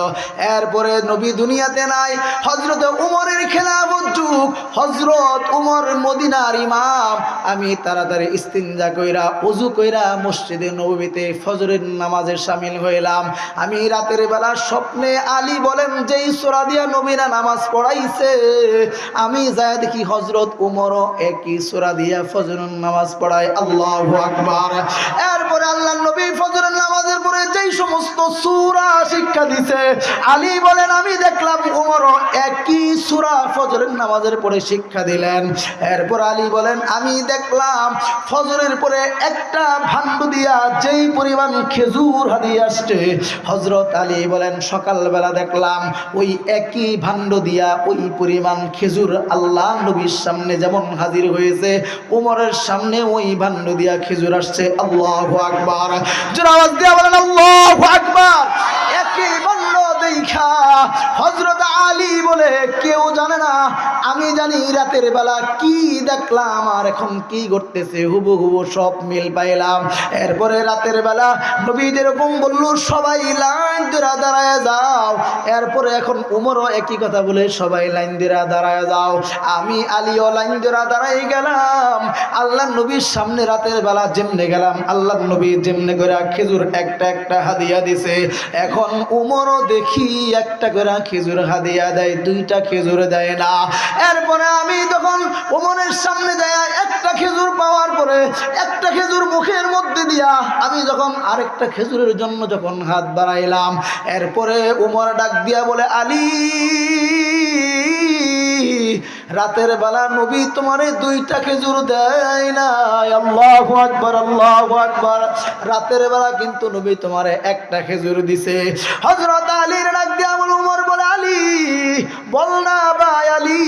এরপরে নবী দুনিয়াতে নাই, হযরত উমরের খেলাফত যুগ, হযরত উমর মদিনার ইমাম। আমি তাড়াতাড়ি ইস্তিনজা কইরা ওযু কইরা মসজিদে নববীতে ফজরের নামাজে শামিল হইলাম। আমি রাতের বেলা স্বপ্নে আলী বলেন যেই সূরা দিয়া নবীরা নামাজ পড়াইছে, আমি যায় দেখি হযরত উমরও একই সূরা দিয়া ফজরের নামাজ পড়ায়। আল্লাহু আকবার। এরপরে আল্লাহর নবী ফজরের নামাজের পরে যেই সমস্ত সূরা শিক্ষা দিছে, আলী বলেন আমি দেখলাম উমরও একই সূরা ফজরের নামাজের পরে শিক্ষা দিলেন। এরপর আলী বলেন আমি দেখলাম ফজরের পরে একটা ভান্ডু দিয়া যেই পরিমাণ খেজুর হাদিয়ে আসছে, হযরত আলী বলেন সকালবেলা দেখলাম ওই একই ভান্ডু দিয়া ওই পরিমাণ খেজুর আল্লাহ নবীর সামনে যেমন হাজির হয়েছে, উমরের সামনে ওই ভান্ডু দিয়া খেজুর আসছে। আল্লাহু আকবার। জোরে আওয়াজ দিয়া বলেন আল্লাহু আকবার। একই ভান্ডু দেখা হযরত আলী বলে কেউ জানে না, আমি জানি রাতের বেলা কি দেখলাম আর এখন কি ঘটতেছে হুবহু সব মিল পাইলাম। এরপরে রাতের বেলা নবী যেরকম বলল সবাই লাইন ধরে দাঁড়ায় যাও, এরপরে এখন উমরও একই কথা বলে সবাই লাইন ধরে দাঁড়ায় যাও। আমি আলীও লাইন ধরে দাঁড়াই গেলাম। আল্লাহ নবীর সামনে রাতের বেলা যেমনে গেলাম, আল্লাহ নবী যেমনে করে খেজুর একটা একটা হাদিয়া দিছে, এখন উমরও দেখি একটা করে খেজুর হাদিয়া দেয়, দুইটা খেজুর দেয় না। এরপরে আমি তখন উমরের সামনে যায় একটা খেজুর পাওয়ার পরে একটা খেজুর মুখের মধ্যে দিয়া আমি যখন আরেকটা খেজুরের জন্য যখন হাত বাড়াইলাম, এরপরে উমর ডাক দিয়া বলে আলী, রাতের বেলা নবী তোমারে দুইটা খেজুর দেয় না। আল্লাহু আকবার, আল্লাহু আকবার। রাতের বেলা কিন্তু নবী তোমারে একটা খেজুর দিছে। হযরত আলীর ডাক দিয়া বলে উমর বলে আলী বল না ভাই আলী,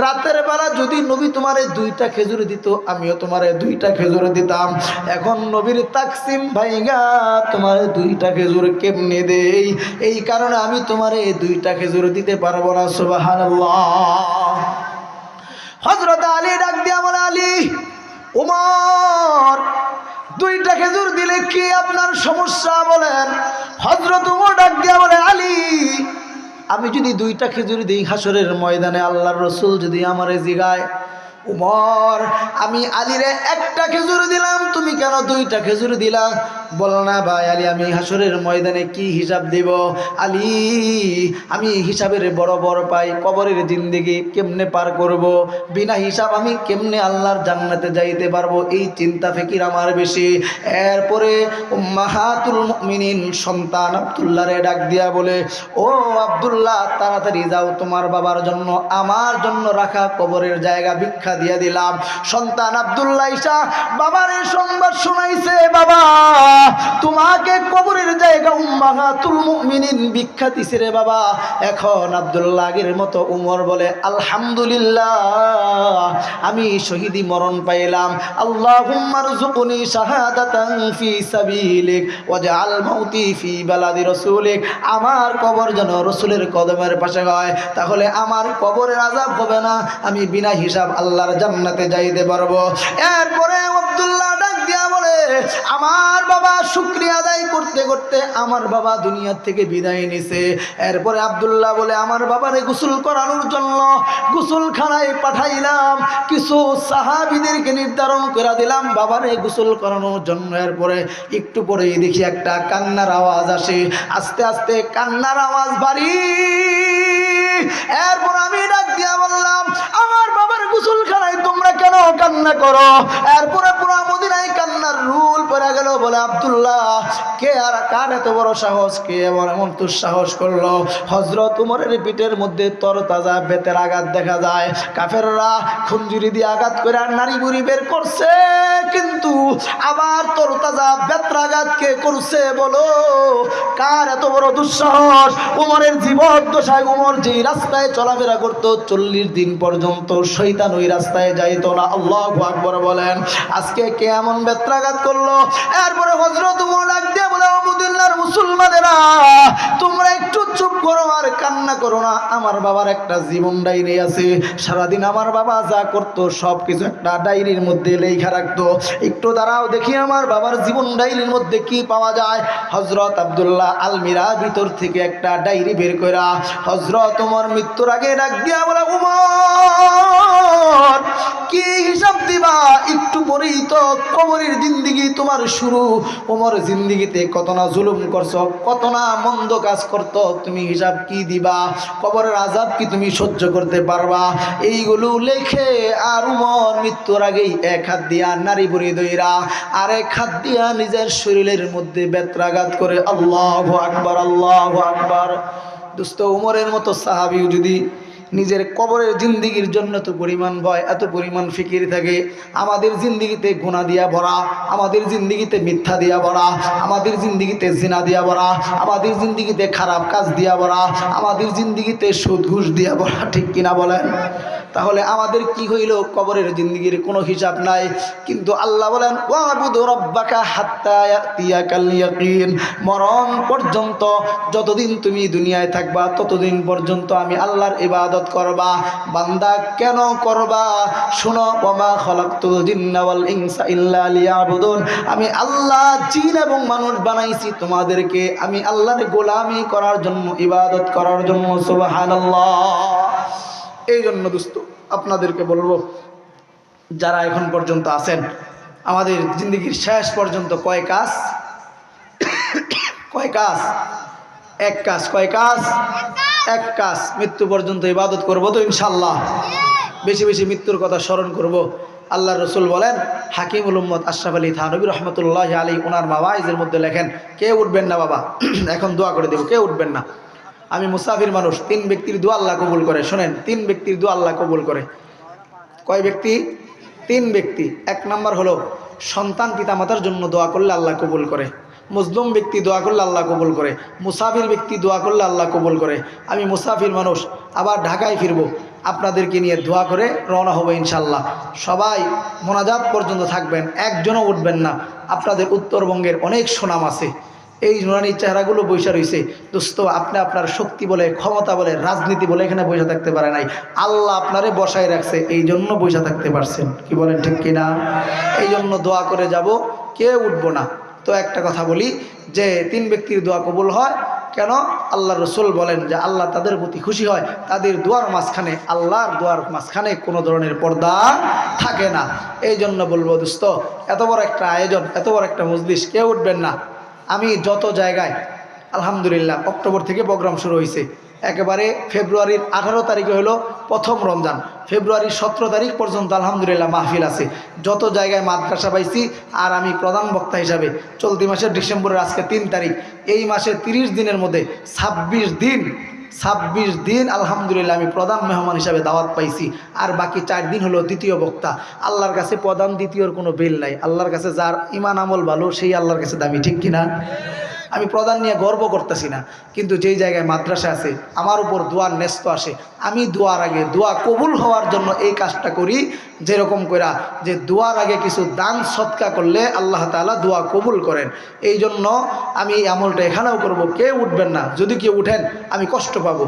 রাতের বেলা যদি নবী তোমারে দুইটা খেজুর দিত আমিও তোমারে দুইটা খেজুর দিতাম, এখন নবীর তাকসিম ভাইগা তোমারে দুইটা খেজুর কেমনে দেই, এই কারণে আমি তোমারে দুইটা খেজুর দিতে পারবো না। সুবহানাল্লাহ। হযরত আলী ডাক দিয়া বলে আলী, উমর দুইটা খেজুর দিলে কি আপনার সমস্যা বলেন? হযরত উমর ডাক দিয়া বলে আলী, আমি যদি দুইটা খেজুর দিই হাসরের ময়দানে আল্লাহর রাসূল যদি আমারে জিগায় উমর আমি আলীরে একটা খেজুর দিলাম তুমি কেন দুইটা খেজুর দিলা? বল না ভাই আলী, আমি হাসরের ময়দানে কি হিসাব দিব? আলী আমি হিসাবের বড় বড় পাই, কবরের জিন্দেগি কেমনে পার করব, বিনা হিসাব আমি কেমনে আল্লাহর জান্নাতে যাইতে পারবো, এই চিন্তা ফিকির আমার বেশি। এরপরে উম্মাহাতুল মুমিনিন সন্তান আব্দুল্লাহরে ডাক দিয়া বলে ও আব্দুল্লাহ তাড়াতাড়ি যাও, তোমার বাবার জন্য আমার জন্য রাখা কবরের জায়গা ভিক্ষা দিয়া দিলাম। সন্তান আব্দুল্লাহ ঈসা বাবারে সংবাদ শোনাইছে, বাবা তোমাকে কবরের জায়গা উম্মাহাতুল মুমিনিন ভিক্ষা দিছে রে বাবা। এখন আব্দুল্লাহ আগের মতো উমর বলে আলহামদুলিল্লাহ আমি শহীদি মরণ পাইলাম। আল্লাহুম্মা রযুকনি শাহাদাতান ফি সাবিলিক ওয়াজআল মাউতি ফি বালাদি রাসূলিক, আমার কবর যেন রাসূলের কদমের পাশে হয়, তাহলে আমার কবরের আযাব হবে না, আমি বিনা হিসাব আল্লাহর জান্নাতে যাইতে পারবো। এরপরে আব্দুল্লাহ ডাক দিয়া বলে আমার বাবা শুকরিয়া আদায় করতে করতে আমার বাবা দুনিয়া থেকে বিদায় নিছে। এরপরে আব্দুল্লাহ বলে আমার বাবারে গোসল করানোর জন্য গোসলখানায় পাঠাইলাম, কিছু সাহাবীদেরকে নির্ধারণ করে দিলাম বাবারে গোসল করানোর জন্য। এরপরে একটু পরেই দেখি একটা কান্নার আওয়াজ আসে, আস্তে আস্তে কান্নার আওয়াজ বাড়ি। এরপর আমি ডাক দিয়া বললাম আমার বাবার গোসলখানায় তোমরা কেন কান্না করো? এরপরে পুরো মদিনায় কান্নার রুল পড়ে গেল। বলে আব্দুল্লাহ কে আর কার এত বড় সাহস, কে এমন দুঃসাহস করলো? হযরত উমরের পিঠের মধ্যে তরতাজা বেতের আঘাত দেখা যায়, কাফেররা খুঞ্জুরি দিয়ে আঘাত করে আর নারী বুড়ি বের করছে, কিন্তু আবার তরতাজা বেতের আঘাত কে করছে বলো? কার এত বড় দুঃসাহস? উমরের জীবদ্দশায় উমর যেই রাস্তায় চলাফেরা করতো 40 দিন পর্যন্ত শয়তান ওই রাস্তায় যাইতো না। আল্লাহু আকবার বলেন। আজকে কে এমন বেত্রাঘাত করলো? এরপরে হযরত উমর ডাক দিয়ে বলে ও মদিনার মুসলমানেরা তোমরা একটু চুপ করো আর কান্না করো না, আমার বাবার একটা জীবন ডায়েরি আছে, সারাদিন আমার বাবা যা করতো সব কিছু একটা ডায়েরির মধ্যে লেখা রাখতো, একটু দাঁড়াও দেখি আমার বাবার জীবন ডায়েরির মধ্যে কি পাওয়া যায়। হযরত আব্দুল্লাহ আলমিরা ভিতর থেকে একটা ডায়েরি বের কইরা হযরত উমর মৃত্যুর আগে ডাক দিয়া বলে উমর কি হিসাব দিবা? একটু পরেই তো কবরের জিন্দেগি তোমার শুরু। উমর জিন্দেগিতে কত না জুলুম করছো, কত না মন্দ কাজ করতো, তুমি হিসাব কি দিবা? কবরের আযাব কি তুমি সহ্য করতে পারবা? এইগুলো লেখে আর উমর মৃত্যুর আগেই এক হাত দিয়া নারী বুড়ি দইরা আর এক হাত দিয়া নিজের শরীরের মধ্যে বেত্রাঘাত করে আল্লাহু আকবার, আল্লাহু আকবার। দোস্ত উমরের মতো সাহাবী যদি নিজের কবরের জিন্দিগির জন্য এত পরিমাণ ভয়, এত পরিমাণ ফিকির থাকে। আমাদের জিন্দিগিতে গুনাহ দিয়া ভরা, আমাদের জিন্দিগিতে মিথ্যা দিয়া ভরা, আমাদের জিন্দিগিতে জিনা দিয়া ভরা, আমাদের জিন্দিগিতে খারাপ কাজ দিয়া ভরা, আমাদের জিন্দিগিতে সুদ ঘুষ দিয়া ভরা, ঠিক কিনা বলেন? তাহলে আমাদের কি হইল? কবরের জিন্দিগির কোনো হিসাব নাই। কিন্তু আল্লাহ বলেন ওয়াবুদু রাব্বাকা হাত্তা ইয়াতিয়াকাল ইয়াকিন, মরণ পর্যন্ত যতদিন তুমি দুনিয়ায় থাকবা ততদিন পর্যন্ত আমি আল্লাহর ইবাদত করবা। বান্দা কেন করবা? শোনো, ওয়ামা খালাকতুল জিন্না ওয়াল ইনসা ইল্লা লিয়াবুদুন, আমি আল্লাহ জিন এবং মানুষ বানাইছি তোমাদেরকে আমি আল্লাহর গোলামি করার জন্য, ইবাদত করার জন্য। সুবহানাল্লাহ। এই জন্য দোস্ত আপনাদেরকে বলবো, যারা এখন পর্যন্ত আছেন, আমাদের জিন্দিগির শেষ পর্যন্ত কয় কাজ? কয় কাজ? এক কাজ। কয় কাজ? এক কাজ। মৃত্যু পর্যন্ত ইবাদত করবো তো ইনশাল্লাহ। বেশি বেশি মৃত্যুর কথা স্মরণ করব। আল্লাহ রসুল বলেন, হাকিমুল উম্মত আশরাফ আলী থানভী রহমতুল্লাহ আলী ওনার মাওয়াইজের মধ্যে লেখেন, কে উঠবেন না বাবা, এখন দোয়া করে দেব, কে উঠবেন না। আমি মুসাফির মানুষ, 3 ব্যক্তির দোয়া আল্লাহ কবুল করে। শোনেন, 3 ব্যক্তির দোয়া আল্লাহ কবুল করে। কয় ব্যক্তি? 3 ব্যক্তি। 1 নাম্বার হলো সন্তান পিতামাতার জন্য দোয়া করলে আল্লাহ কবুল করে। মুসলিম ব্যক্তি দোয়া করলে আল্লাহ কবুল করে। মুসাফির ব্যক্তি দোয়া করলে আল্লাহ কবুল করে। আমি মুসাফির মানুষ, আবার ঢাকায় ফিরবো, আপনাদেরকে নিয়ে দোয়া করে রওনা হবে ইনশাল্লাহ। সবাই মোনাজাত পর্যন্ত থাকবেন, একজনও উঠবেন না। আপনাদের উত্তরবঙ্গের অনেক সুনাম আছে, এই নুরানি চেহারাগুলো বৈশা রয়েছে। দোস্ত, আপনি আপনার শক্তি বলে, ক্ষমতা বলে, রাজনীতি বলে এখানে বৈশা থাকতে পারে নাই। আল্লাহ আপনারে বসায় রাখছে, এই জন্য বৈশা থাকতে পারছেন। কি বলেন, ঠিক কিনা? এই জন্য দোয়া করে যাব, কেউ উঠবো না। তো একটা কথা বলি যে 3 ব্যক্তির দোয়া কবুল হয় কেন? আল্লাহ রসুল বলেন যে আল্লাহ তাদের প্রতি খুশি হয়, তাদের দোয়ার মাঝখানে, আল্লাহর দোয়ার মাঝখানে কোনো ধরনের পর্দা থাকে না। এই জন্য বলবো দোস্ত, এত বড় একটা আয়োজন, এত বড় একটা মজলিস, কেউ উঠবেন না। আমি যত জায়গায় আলহামদুলিল্লাহ, অক্টোবর থেকে প্রোগ্রাম শুরু হয়েছে, একেবারে ফেব্রুয়ারির 18 তারিখে হলো প্রথম রমজান, ফেব্রুয়ারির 17 তারিখ পর্যন্ত আলহামদুলিল্লাহ মাহফিল আছে। যত জায়গায় মাদ্রাসা পাইছি, আর আমি প্রধান বক্তা হিসাবে চলতি মাসের ডিসেম্বরের আজকে 3 তারিখ, এই মাসে 30 দিনের মধ্যে 26 দিন আলহামদুলিল্লাহ আমি প্রধান মেহমান হিসাবে দাওয়াত পাইছি। আর বাকি 4 দিন হলো দ্বিতীয় বক্তা। আল্লাহর কাছে প্রধান দ্বিতীয়র কোনো বেল নাই। আল্লাহর কাছে যার ইমান আমল ভালো, সেই আল্লাহর কাছে দামি, ঠিক কিনা? আমি প্রধান নিয়ে গর্ব করতেছি না, কিন্তু যেই জায়গায় মাদ্রাসা আছে, আমার উপর দোয়ার ন্যস্ত আসে, আমি দোয়ার আগে দোয়া কবুল হওয়ার জন্য এই কাজটা করি। যেরকম কইরা যে দোয়ার আগে কিছু দান সদকা করলে আল্লাহ তাআলা দোয়া কবুল করেন, এই জন্য আমি এই আমলটা এখানেও করব। কেউ উঠবেন না, যদি কেউ উঠেন আমি কষ্ট পাবো।